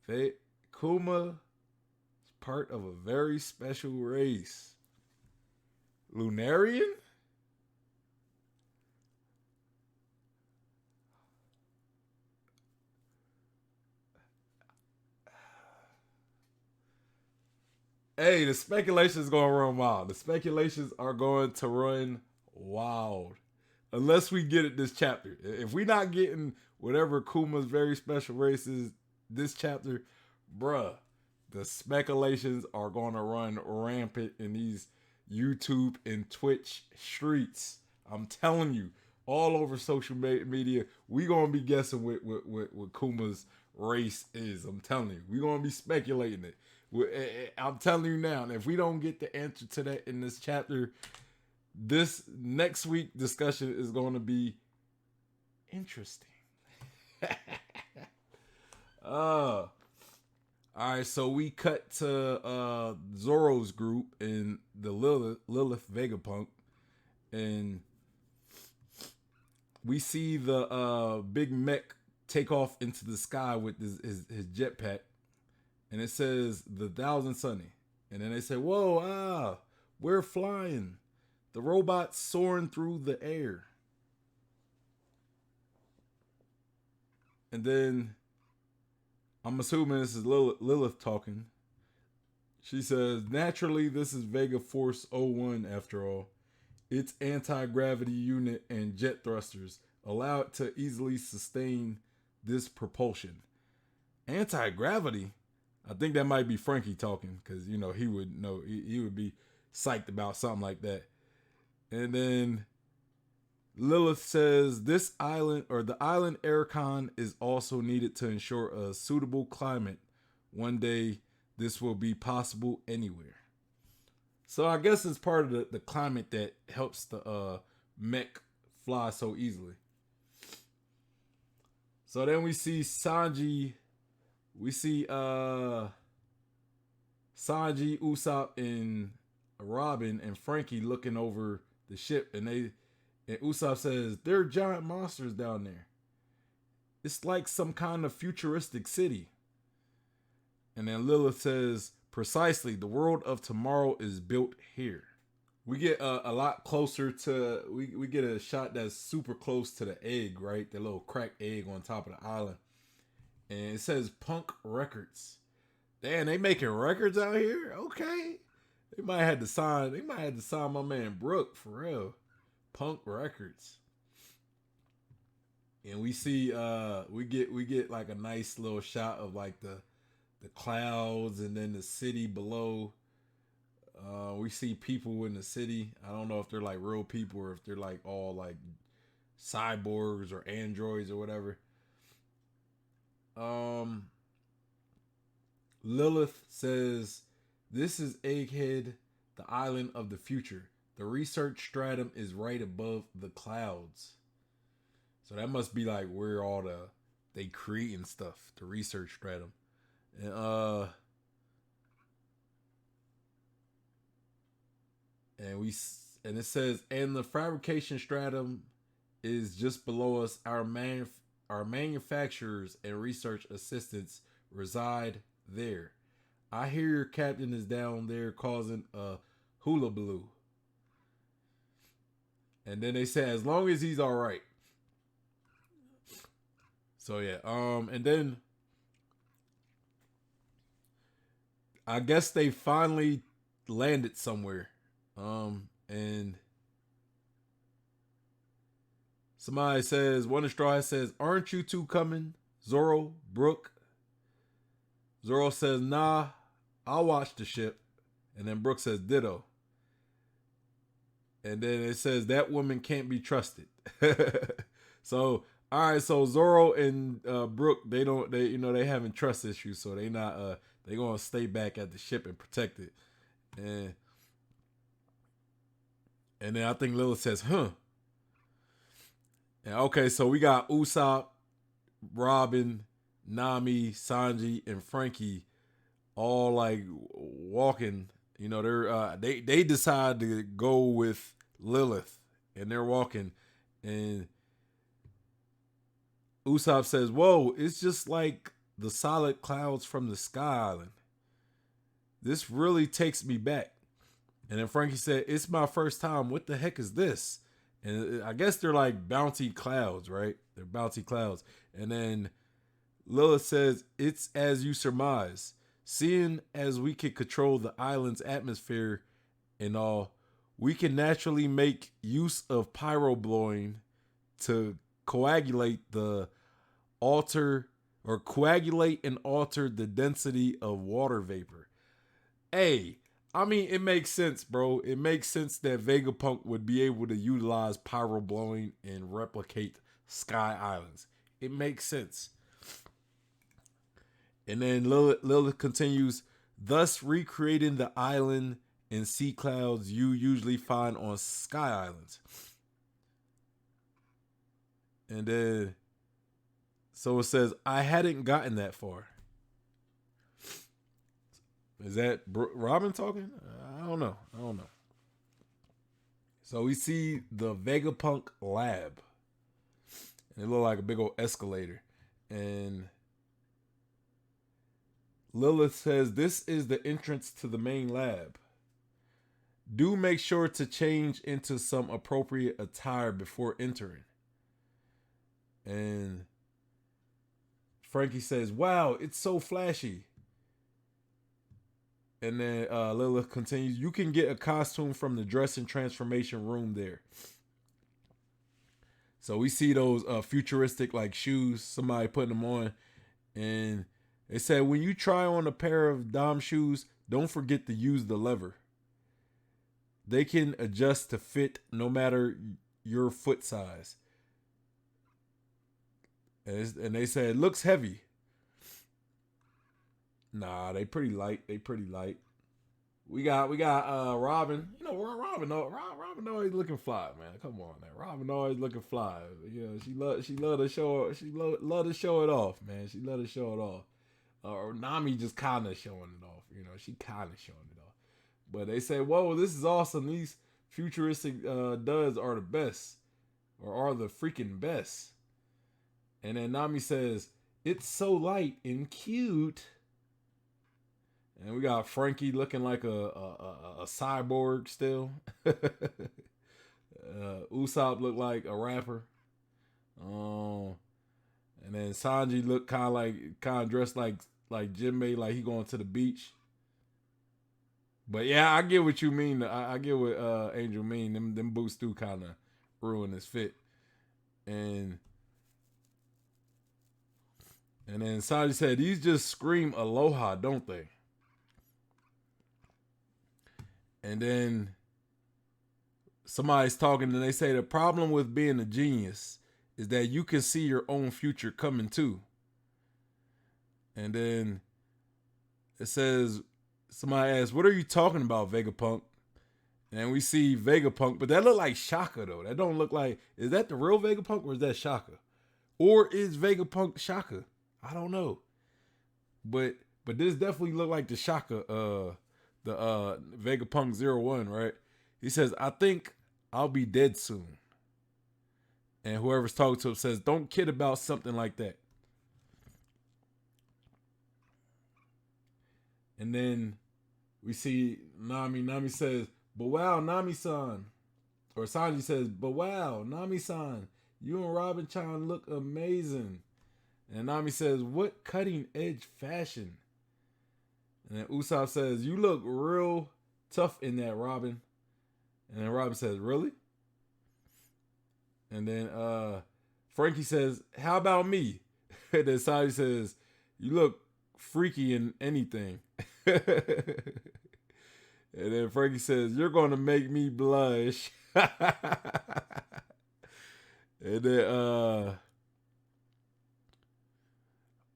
They Kuma is part of a very special race. Lunarian? Hey, the speculation is going to run wild. The speculations are going to run wild. Unless we get it this chapter. If we not getting whatever Kuma's very special race is this chapter, bruh, the speculations are going to run rampant in these YouTube and Twitch streets. I'm telling you, all over social media, we going to be guessing what Kuma's race is. I'm telling you, we going to be speculating it. I'm telling you now, and if we don't get the answer to that in this chapter, this next week discussion is going to be interesting. All right, so we cut to Zoro's group in the Lilith Vegapunk, and we see the big mech take off into the sky with his jetpack, and it says the Thousand Sunny, and then they say, "Whoa, we're flying." The robot's soaring through the air. And then I'm assuming this is Lilith talking. She says, naturally, this is Vega Force 01 after all. Its anti-gravity unit and jet thrusters allow it to easily sustain this propulsion. Anti-gravity? I think that might be Frankie talking, because, he would know. He would be psyched about something like that. And then Lilith says this island, or the island aircon, is also needed to ensure a suitable climate. One day this will be possible anywhere. So I guess it's part of the climate that helps the mech fly so easily. So then we see Sanji, Sanji, Usopp, and Robin and Frankie looking over the ship, and Usopp says, there are giant monsters down there. It's like some kind of futuristic city. And then Lilith says, precisely, the world of tomorrow is built here. We get a lot closer to, we get a shot that's super close to the egg, right? The little cracked egg on top of the island. And it says Punk Records. Damn, they making records out here? Okay. They might have to sign my man Brooke, for real. Punk Records. And we see we get like a nice little shot of like the clouds and then the city below. We see people in the city. I don't know if they're like real people or if they're like all like cyborgs or androids or whatever. Lilith says, this is Egghead, the island of the future. The research stratum is right above the clouds. So that must be like where all they creating stuff, the research stratum. And it says, and the fabrication stratum is just below us. Our manufacturers and research assistants reside there. I hear your captain is down there causing a hullabaloo. And then they say, as long as he's all right. So yeah, and then I guess they finally landed somewhere. And somebody says, one of Straw says, aren't you two coming? Zoro, Brooke. Zoro says, nah, I'll watch the ship. And then Brooke says, ditto. And then it says that woman can't be trusted. So, all right, so Zoro and Brooke, they having trust issues, so they not they gonna stay back at the ship and protect it. And then I think Lilith says, huh. And okay, so we got Usopp, Robin, Nami, Sanji, and Frankie all like walking. They decide to go with Lilith, and they're walking, and Usopp says, whoa, it's just like the solid clouds from the Sky Island. This really takes me back. And then Frankie said, it's my first time. What the heck is this? And I guess they're like bounty clouds, right? They're bounty clouds. And then Lilith says, it's as you surmise. Seeing as we can control the island's atmosphere and all, we can naturally make use of pyro blowing to coagulate the alter or coagulate and alter the density of water vapor. Hey, I mean, it makes sense, bro. It makes sense that Vegapunk would be able to utilize pyro blowing and replicate Sky Islands. It makes sense. And then Lilith continues, thus recreating the island and sea clouds you usually find on Sky Islands. And then, so it says, I hadn't gotten that far. Is that Robin talking? I don't know. So we see the Vegapunk lab. And it looked like a big old escalator. And Lilith says, this is the entrance to the main lab. Do make sure to change into some appropriate attire before entering. And Frankie says, wow, it's so flashy. And then Lilith continues, you can get a costume from the dress and transformation room there. So we see those futuristic like shoes, somebody putting them on. And they said, when you try on a pair of Dom shoes, don't forget to use the lever. They can adjust to fit no matter your foot size. And they said, it looks heavy. Nah, they pretty light. We got Robin. You know, Robin always looking fly, man. Come on, man. Robin always looking fly. You know, she love to show it off, man. She love to show it off. Or Nami just kind of showing it off. You know, she kind of showing it off. But they say, whoa, this is awesome. These futuristic duds are the best, or are the freaking best. And then Nami says, it's so light and cute. And we got Frankie looking like a cyborg still. Usopp looked like a rapper. And then Sanji looked kind of dressed like Jinbei, like he going to the beach. But yeah, I get what you mean. I get what Angel mean. Them boots do kind of ruin his fit. And then Sanji said, these just scream aloha, don't they? And then somebody's talking and they say the problem with being a genius is that you can see your own future coming too. And then it says, somebody asks, what are you talking about, Vegapunk? And we see Vegapunk, but that look like Shaka though. That don't look like, is that the real Vegapunk or is that Shaka? Or is Vegapunk Shaka? I don't know. But this definitely look like the Shaka, the Vegapunk 01, right? He says, I think I'll be dead soon. And whoever's talking to him says, don't kid about something like that. And then we see Nami. Nami says, but wow, Nami-san. Or Sanji says, but wow, Nami-san, you and Robin-chan look amazing. And Nami says, what cutting edge fashion? And then Usopp says, you look real tough in that, Robin. And then Robin says, really? And then Frankie says, how about me? And then Sanji says, you look freaky in anything. And then Frankie says, you're going to make me blush. And then,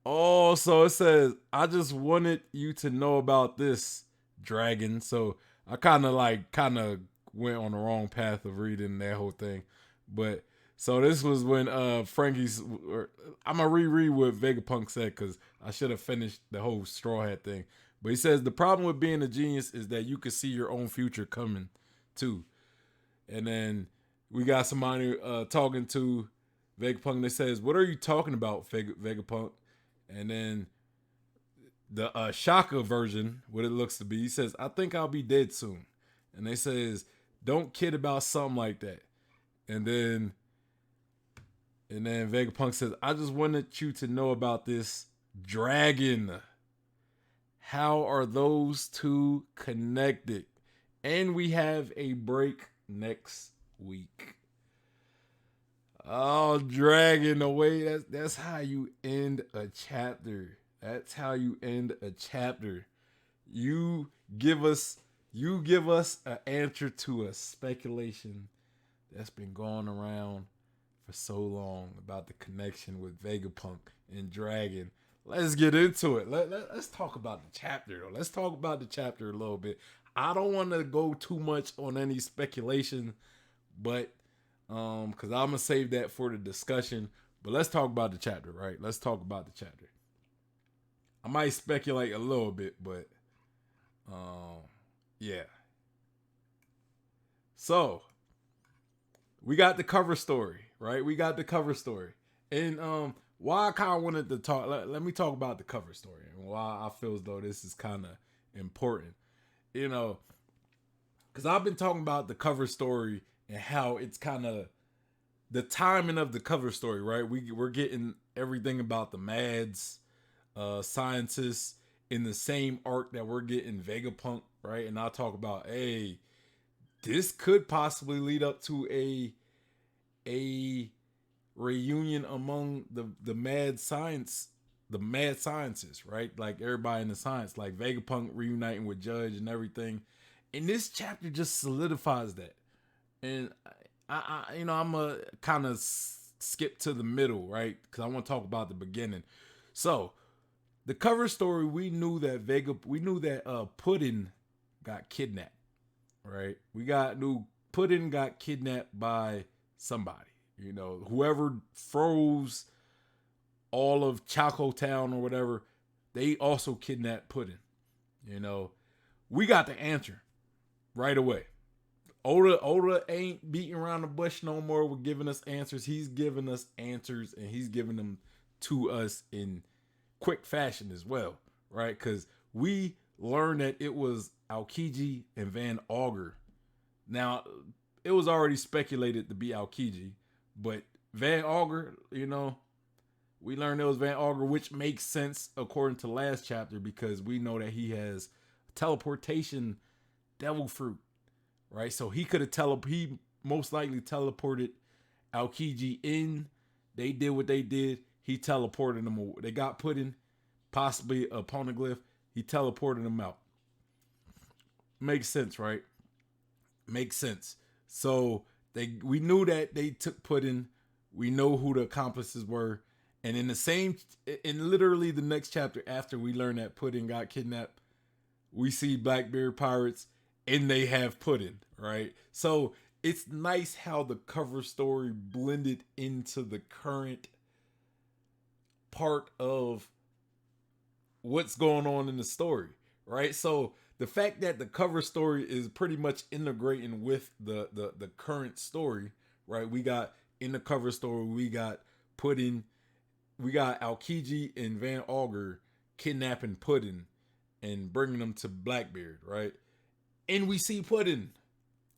oh, so it says, I just wanted you to know about this, dragon. So I kind of went on the wrong path of reading that whole thing. But so this was when Frankie's, I'm going to reread what Vegapunk said because I should have finished the whole Straw Hat thing. But he says, the problem with being a genius is that you can see your own future coming too. And then we got somebody talking to Vegapunk that says, what are you talking about, Vegapunk? And then the Shaka version, what it looks to be, he says, I think I'll be dead soon. And they says, don't kid about something like that. And then Vegapunk says, I just wanted you to know about this dragon. How are those two connected? And we have a break next week. Oh, dragging away. That's how you end a chapter. That's how you end a chapter. You give us you give us an answer to a speculation that's been going around for so long about the connection with Vegapunk and Dragon. Let's get into it. Let's talk about the chapter though. Let's talk about the chapter a little bit. I don't want to go too much on any speculation, but because I'm gonna save that for the discussion. But let's talk about the chapter, right? Let's talk about the chapter. I might speculate a little bit, but yeah. So we got the cover story, right? We got the cover story, and why I kind of wanted to talk. Let me talk about the cover story and why I feel as though this is kind of important. You know, because I've been talking about the cover story and how it's kind of the timing of the cover story, right? We're getting everything about the Mads, scientists in the same arc that we're getting Vegapunk, right? And I'll talk about, hey, this could possibly lead up to a reunion among the mad scientists, right? Like everybody in the science, like Vegapunk reuniting with Judge and everything. And this chapter just solidifies that. And I'm a kind of skip to the middle, right? Because I want to talk about the beginning. So the cover story, we knew that Puddin got kidnapped, right? Puddin got kidnapped by somebody. Whoever froze all of Choco Town or whatever, they also kidnapped Puddin. You know, we got the answer right away. Oda ain't beating around the bush no more with giving us answers. He's giving us answers, and he's giving them to us in quick fashion as well, right? Because we learned that it was Aokiji and Van Augur. Now, it was already speculated to be Aokiji, but Van Augur, we learned it was Van Augur, which makes sense according to last chapter because we know that he has teleportation devil fruit, right? So he could have he most likely teleported Aokiji in. They did what they did. He teleported them. They got put in possibly a poneglyph. He teleported them out. Makes sense, right? Makes sense. So we knew that they took Puddin. We know who the accomplices were. And in literally the next chapter after we learn that Puddin got kidnapped, we see Blackbeard pirates and they have Puddin, right? So it's nice how the cover story blended into the current part of what's going on in the story, right? So the fact that the cover story is pretty much integrating with the current story, right? We got in the cover story, we got Aokiji and Van Augur kidnapping Puddin and bringing them to Blackbeard, right? And we see Puddin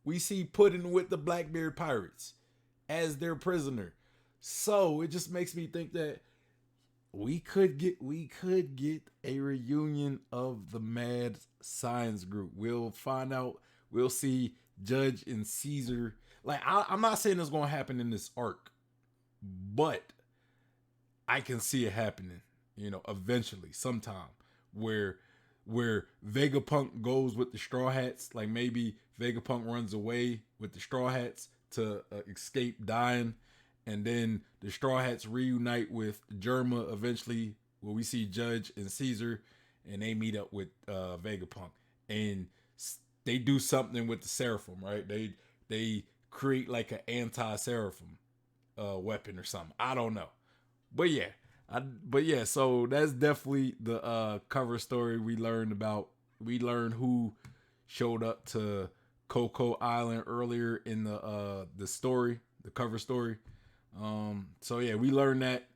with the Blackbeard pirates as their prisoner. So it just makes me think that we could get a reunion of the Mad Science Group. We'll find out. We'll see Judge and Caesar. Like I'm not saying it's gonna happen in this arc, but I can see it happening. Eventually, sometime where Vegapunk goes with the Straw Hats. Like maybe Vegapunk runs away with the Straw Hats to escape dying. And then the Straw Hats reunite with Germa eventually, where we see Judge and Caesar, and they meet up with Vegapunk, and they do something with the Seraphim, right? They create like an anti-Seraphim weapon or something. I don't know, but yeah. So that's definitely the cover story we learned about. We learned who showed up to Coco Island earlier in the story, the cover story. So yeah, we learned that.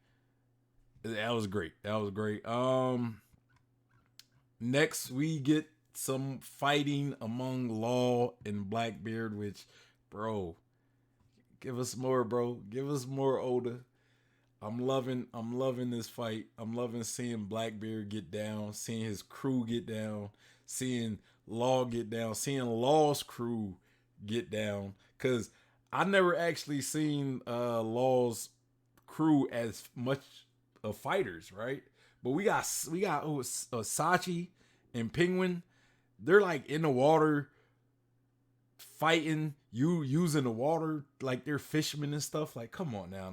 That was great. Next we get some fighting among Law and Blackbeard, which, bro, give us more, bro. Give us more, Oda. I'm loving this fight. I'm loving seeing Blackbeard get down, seeing his crew get down, seeing Law get down, seeing Law's crew get down. Cause I never actually seen Law's crew as much of fighters, right? But we got Sachi and Penguin. They're like in the water fighting, you using the water like they're fishermen and stuff. Like, come on now.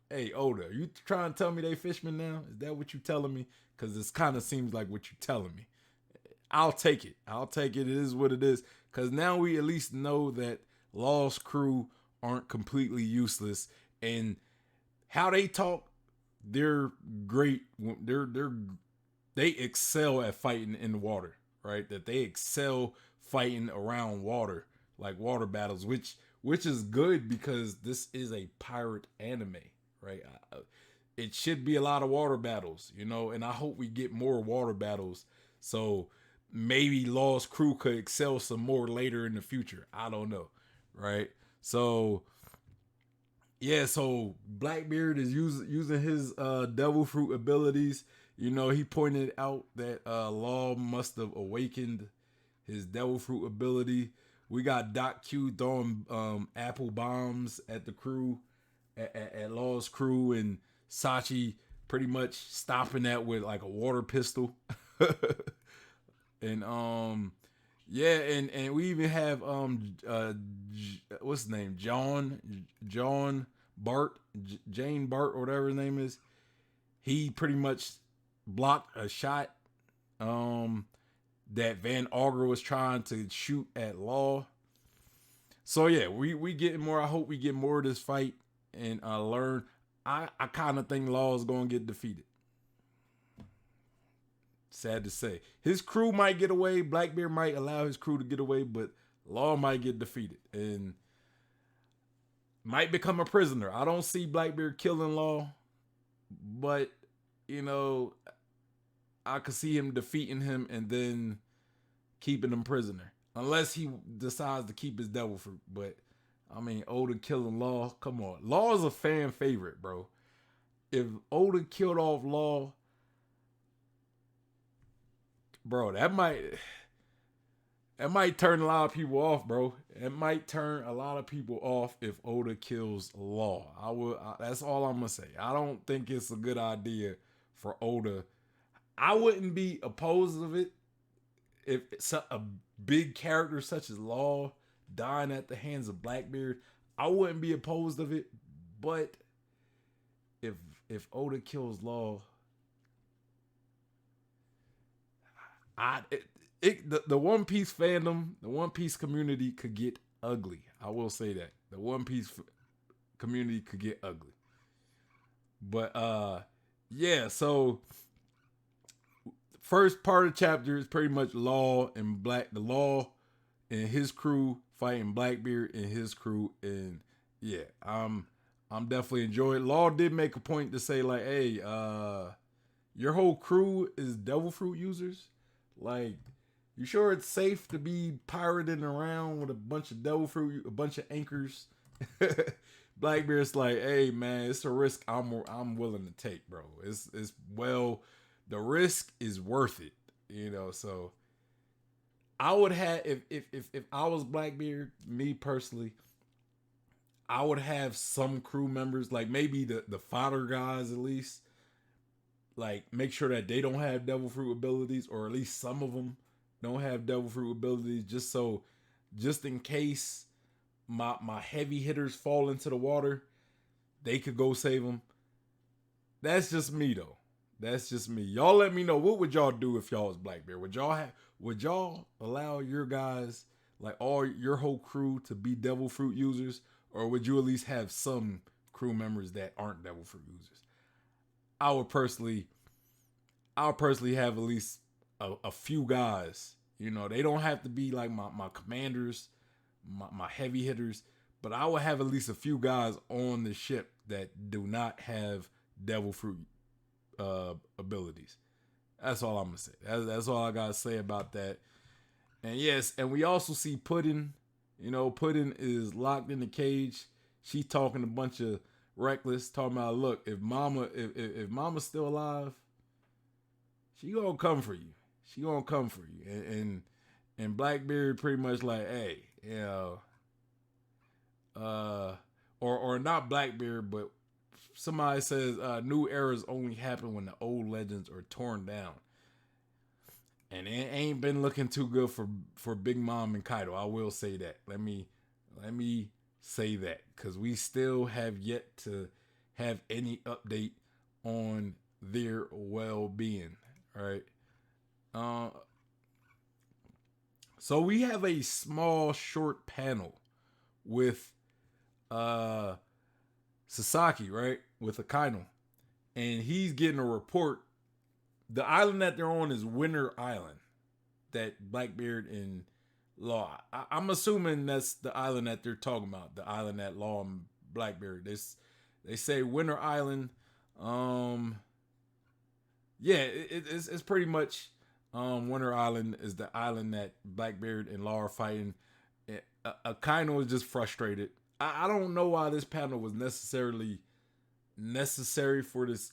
Hey, Oda, you trying to tell me they fishermen now? Is that what you telling me? Because this kind of seems like what you telling me. I'll take it. I'll take it. It is what it is. Because now we at least know that Law's crew aren't completely useless, and how they talk, they're great. They excel at fighting in the water, right? That they excel fighting around water, like water battles, which is good because this is a pirate anime, right? It should be a lot of water battles, and I hope we get more water battles. So maybe Law's crew could excel some more later in the future. I don't know, right? So yeah, so Blackbeard is using his devil fruit abilities. He pointed out that Law must have awakened his devil fruit ability. We got Doc Q throwing apple bombs at the crew, at Law's crew, and Sachi pretty much stopping that with like a water pistol. And yeah, and we even have what's his name, John Bart, Jane Bart, or whatever his name is. He pretty much blocked a shot um that Van Auger was trying to shoot at Law. So yeah, we getting more. I hope we get more of this fight and learn. I kind of think Law is gonna get defeated. Sad to say, his crew might get away. Blackbeard might allow his crew to get away, but Law might get defeated and might become a prisoner. I don't see Blackbeard killing Law, but you know, I could see him defeating him and then keeping him prisoner, unless he decides to keep his devil fruit. But I mean, Oda killing Law, come on, Law is a fan favorite, bro. If Oda killed off Law, bro, that might turn a lot of people off, bro. It might turn a lot of people off if Oda kills Law. That's all I'm gonna say. I don't think it's a good idea for Oda. I wouldn't be opposed of it if it's a big character such as Law dying at the hands of Blackbeard. I wouldn't be opposed of it, but if if Oda kills Law, I the One Piece fandom, the One Piece community could get ugly. I will say that the One Piece community could get ugly. But yeah. So first part of the chapter is pretty much Law and the Law and his crew fighting Blackbeard and his crew, and yeah, I'm definitely enjoying it. Law did make a point to say like, hey, your whole crew is devil fruit users. Like, you sure it's safe to be pirating around with a bunch of devil fruit, a bunch of anchors? Blackbeard's like, hey man, it's a risk I'm willing to take, bro. It's well, the risk is worth it, So I would have if I was Blackbeard, me personally, I would have some crew members, like maybe the fodder guys at least, like make sure that they don't have devil fruit abilities, or at least some of them don't have devil fruit abilities, just in case my heavy hitters fall into the water, they could go save them. That's just me though. That's just me. Y'all let me know, what would y'all do if y'all was Blackbeard? Would y'all allow your guys, like all your whole crew, to be devil fruit users, or would you at least have some crew members that aren't devil fruit users? I would personally have at least a few guys. They don't have to be like my commanders, my heavy hitters, but I would have at least a few guys on the ship that do not have devil fruit abilities. That's all I'm gonna say. That's all I gotta say about that. And yes, and we also see Puddin. Puddin is locked in the cage. She talking a bunch of reckless, talking about, look, if mama's still alive, she gonna come for you. She gonna come for you. And Blackbeard pretty much like, hey, you know, uh, or not Blackbeard, but somebody says new eras only happen when the old legends are torn down. And it ain't been looking too good for Big Mom and Kaido. I will say that. Let me say that because we still have yet to have any update on their well-being. Right. Uh, so we have a small short panel with uh Sasaki, right, with Akainu, and he's getting a report. The island that they're on is Winter Island, that Blackbeard and Law. I'm assuming that's the island that they're talking about. The island that Law and Blackbeard. They say Winter Island. Um, yeah, it's pretty much Winter Island is the island that Blackbeard and Law are fighting. Akainu is just frustrated. I don't know why this panel was necessarily necessary for this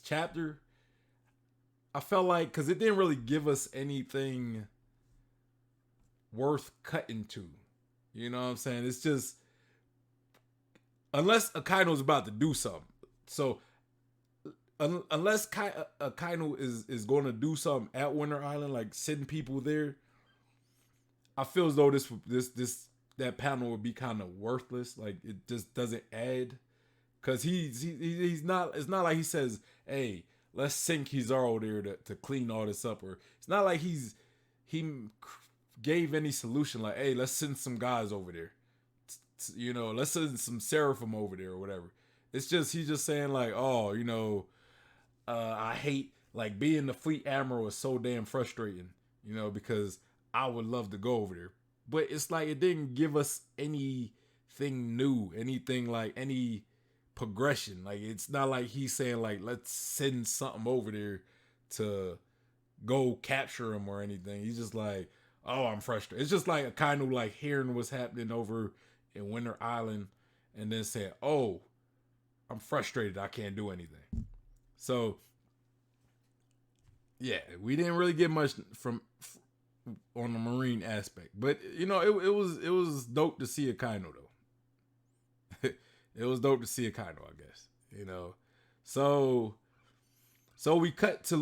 chapter. I felt like because it didn't really give us anything worth cutting to. You know what I'm saying? It's just unless Akaino's about to do something. So unless Akainu is going to do something at Winter Island, like sending people there, I feel as though this that panel would be kind of worthless. Like it just doesn't add because he's not. It's not like he says, "Hey, let's send Kizaru there to clean all this up," or it's not like he gave any solution like, "Hey, let's send some guys over there." You know, let's send some Seraphim over there or whatever. It's just he's just saying like, "Oh, you know, I hate like being the fleet admiral is so damn frustrating." You know, because I would love to go over there. But it's like it didn't give us anything new, anything like any progression. Like it's not like he's saying like let's send something over there to go capture him or anything. He's just like, oh, I'm frustrated. It's just like a kind of like hearing what's happening over in Winter Island and then saying, oh, I'm frustrated. I can't do anything. So yeah, we didn't really get much from on the marine aspect, but you know, it was dope to see Akainu though. It was dope to see Akainu, I guess. You know, so we cut to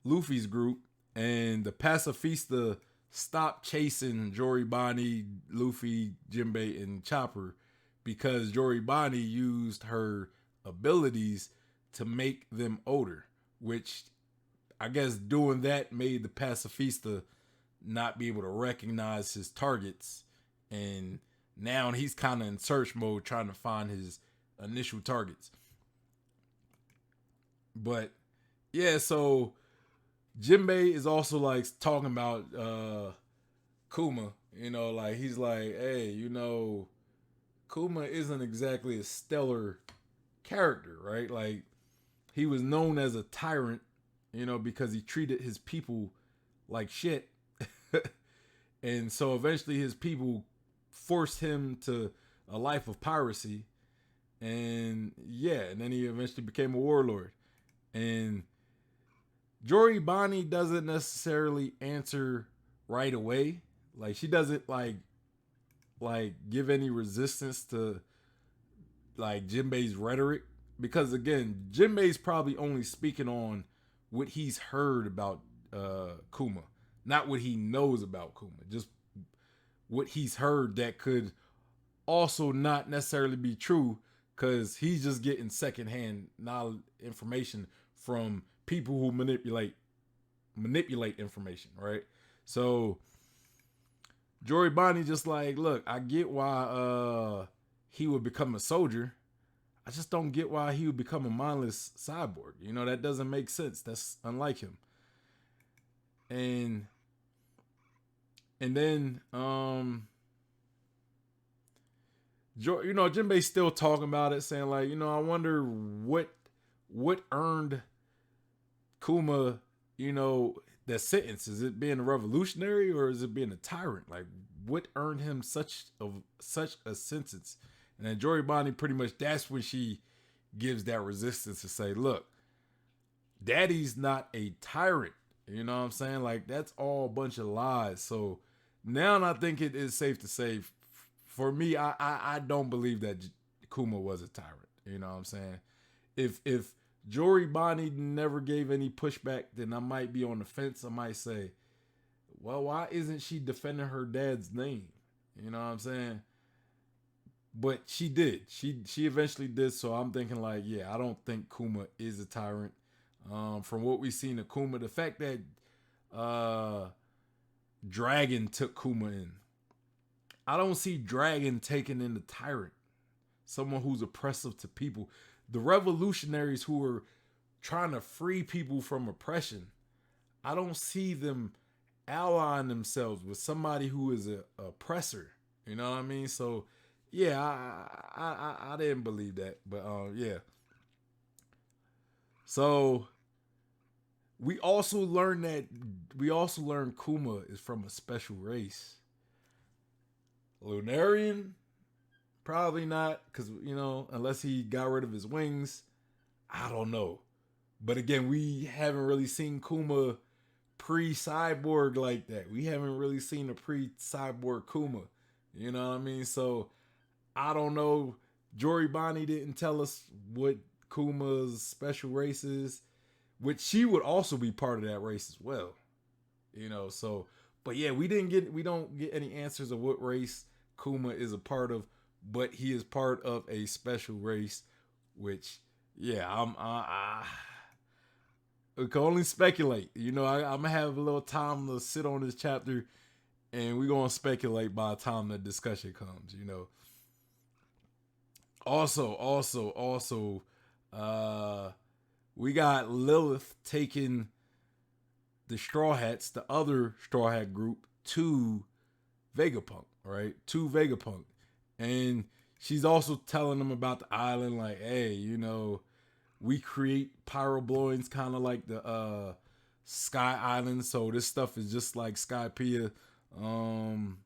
Luffy's group, and the Pacifista stopped chasing Joribani, Luffy, Jinbei, and Chopper because Joribani used her abilities to make them older, which I guess doing that made the Pacifista not be able to recognize his targets. And now he's kind of in search mode trying to find his initial targets. But yeah, so Jinbei is also like talking about Kuma. You know, like he's like, hey, you know, Kuma isn't exactly a stellar character, right? Like he was known as a tyrant, you know, because he treated his people like shit. And so eventually his people forced him to a life of piracy. And yeah, and then he eventually became a warlord. And Jory Bonnie doesn't necessarily answer right away. Like she doesn't like give any resistance to like Jinbei's rhetoric. Because again, Jinbei's probably only speaking on what he's heard about Kuma, not what he knows about Kuma, just what he's heard that could also not necessarily be true because he's just getting secondhand knowledge information from people who manipulate information, right? So Jory Bonnie just like, look, I get why he would become a soldier. I just don't get why he would become a mindless cyborg. You know, that doesn't make sense. That's unlike him. And then you know, Jinbei's still talking about it, saying like, you know, I wonder what earned Kuma, you know, that sentence. Is it being a revolutionary or is it being a tyrant? Like, what earned him such a sentence? And then Jory Bonnie pretty much, that's when she gives that resistance to say, look, daddy's not a tyrant. You know what I'm saying? Like, that's all a bunch of lies. So now I think it is safe to say, for me, I don't believe that Kuma was a tyrant. You know what I'm saying? If Jory Bonnie never gave any pushback, then I might be on the fence. I might say, well, why isn't she defending her dad's name? You know what I'm saying? But she did. She eventually did. So I'm thinking like, yeah, I don't think Kuma is a tyrant. From what we've seen of Kuma, the fact that uh, Dragon took Kuma in, I don't see Dragon taking in the tyrant, someone who's oppressive to people. The revolutionaries who are trying to free people from oppression, I don't see them allying themselves with somebody who is a oppressor. You know what I mean? So yeah, I didn't believe that, but yeah. So we also learned Kuma is from a special race. Lunarian, probably not, because unless he got rid of his wings, I don't know. But again, we haven't really seen Kuma pre-cyborg like that. We haven't really seen a pre-cyborg Kuma. You know what I mean? So I don't know. Jory Bonnie didn't tell us what Kuma's special race is, which she would also be part of that race as well. So but yeah, we don't get any answers of what race Kuma is a part of, but he is part of a special race, which yeah, we can only speculate. I'm gonna have a little time to sit on this chapter, and we're gonna speculate by the time the discussion comes. Also, uh, we got Lilith taking the Straw Hats, the other Straw Hat group, to Vegapunk, right? To Vegapunk. And she's also telling them about the island, like, hey, we create pyro blowings kind of like the Sky Island. So this stuff is just like Skypiea. And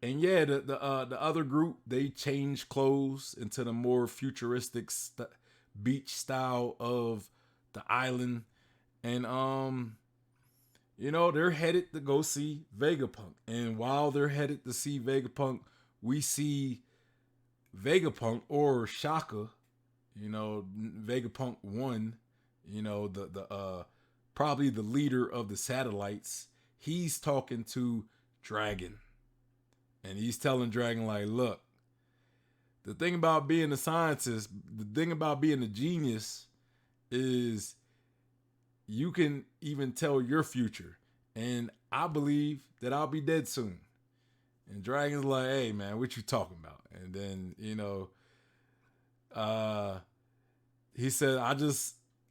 yeah, the other group, they change clothes into the more futuristic beach style of the island. And they're headed to go see Vegapunk. And while they're headed to see Vegapunk, we see Vegapunk or Shaka, Vegapunk 1, the probably the leader of the satellites. He's talking to Dragon. And he's telling Dragon, like, look, the thing about being a scientist, the thing about being a genius is you can even tell your future. And I believe that I'll be dead soon. And Dragon's like, hey, man, what you talking about? And then, he said,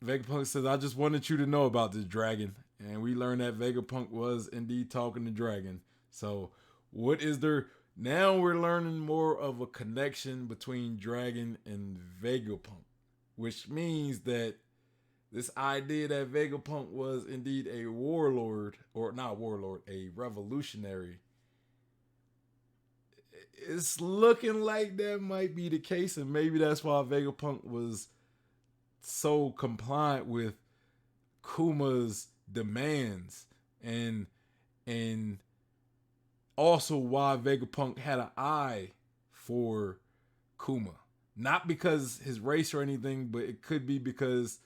Vegapunk says, I just wanted you to know about this Dragon. And we learned that Vegapunk was indeed talking to Dragon. So what is there? Now we're learning more of a connection between Dragon and Vegapunk, which means that this idea that Vegapunk was indeed a warlord, or not warlord, a revolutionary, it's looking like that might be the case, and maybe that's why Vegapunk was so compliant with Kuma's demands, and also why Vegapunk had an eye for Kuma. Not because his race or anything, but it could be because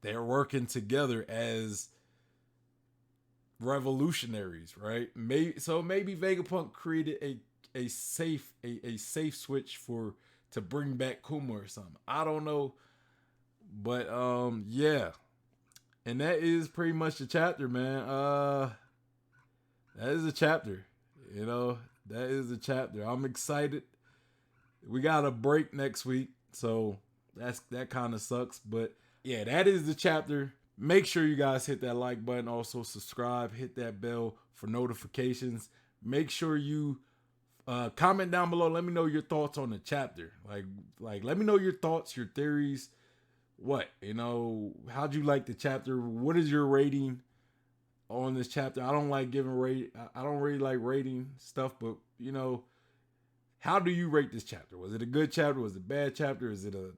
they're working together as revolutionaries, right? Maybe Vegapunk created a safe switch to bring back Kuma or something. I don't know, but yeah, and that is pretty much the chapter, man. That is a chapter. That is the chapter. I'm excited. We got a break next week, so that kind of sucks. But yeah, that is the chapter. Make sure you guys hit that like button. Also subscribe. Hit that bell for notifications. Make sure you comment down below. Let me know your thoughts on the chapter. Like let me know your thoughts, your theories. How'd you like the chapter? What is your rating on this chapter? I don't like giving rate. I don't really like rating stuff, but How do you rate this chapter? Was it a good chapter? Was it a bad chapter? Is it a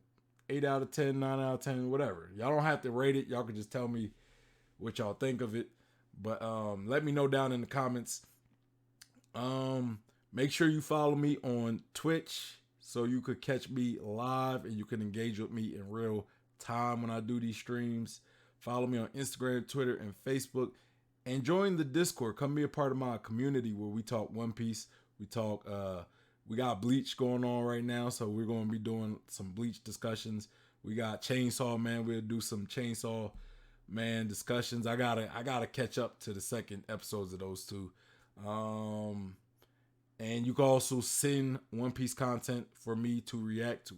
8 out of 10, 9 out of 10, whatever? Y'all don't have to rate it. Y'all can just tell me what y'all think of it. But let me know down in the comments. Make sure you follow me on Twitch so you could catch me live and you can engage with me in real time when I do these streams. Follow me on Instagram, Twitter, and Facebook. And join the Discord. Come be a part of my community where we talk One Piece. We talk, we got Bleach going on right now, so we're going to be doing some Bleach discussions. We got Chainsaw Man. We'll do some Chainsaw Man discussions. I gotta catch up to the second episodes of those two. And you can also send One Piece content for me to react to.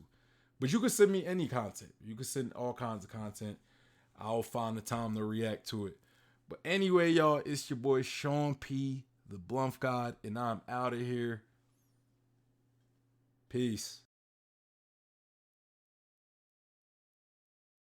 But you can send me any content. You can send all kinds of content. I'll find the time to react to it. But anyway, y'all, it's your boy Sean P, the Blumph God, and I'm out of here. Peace.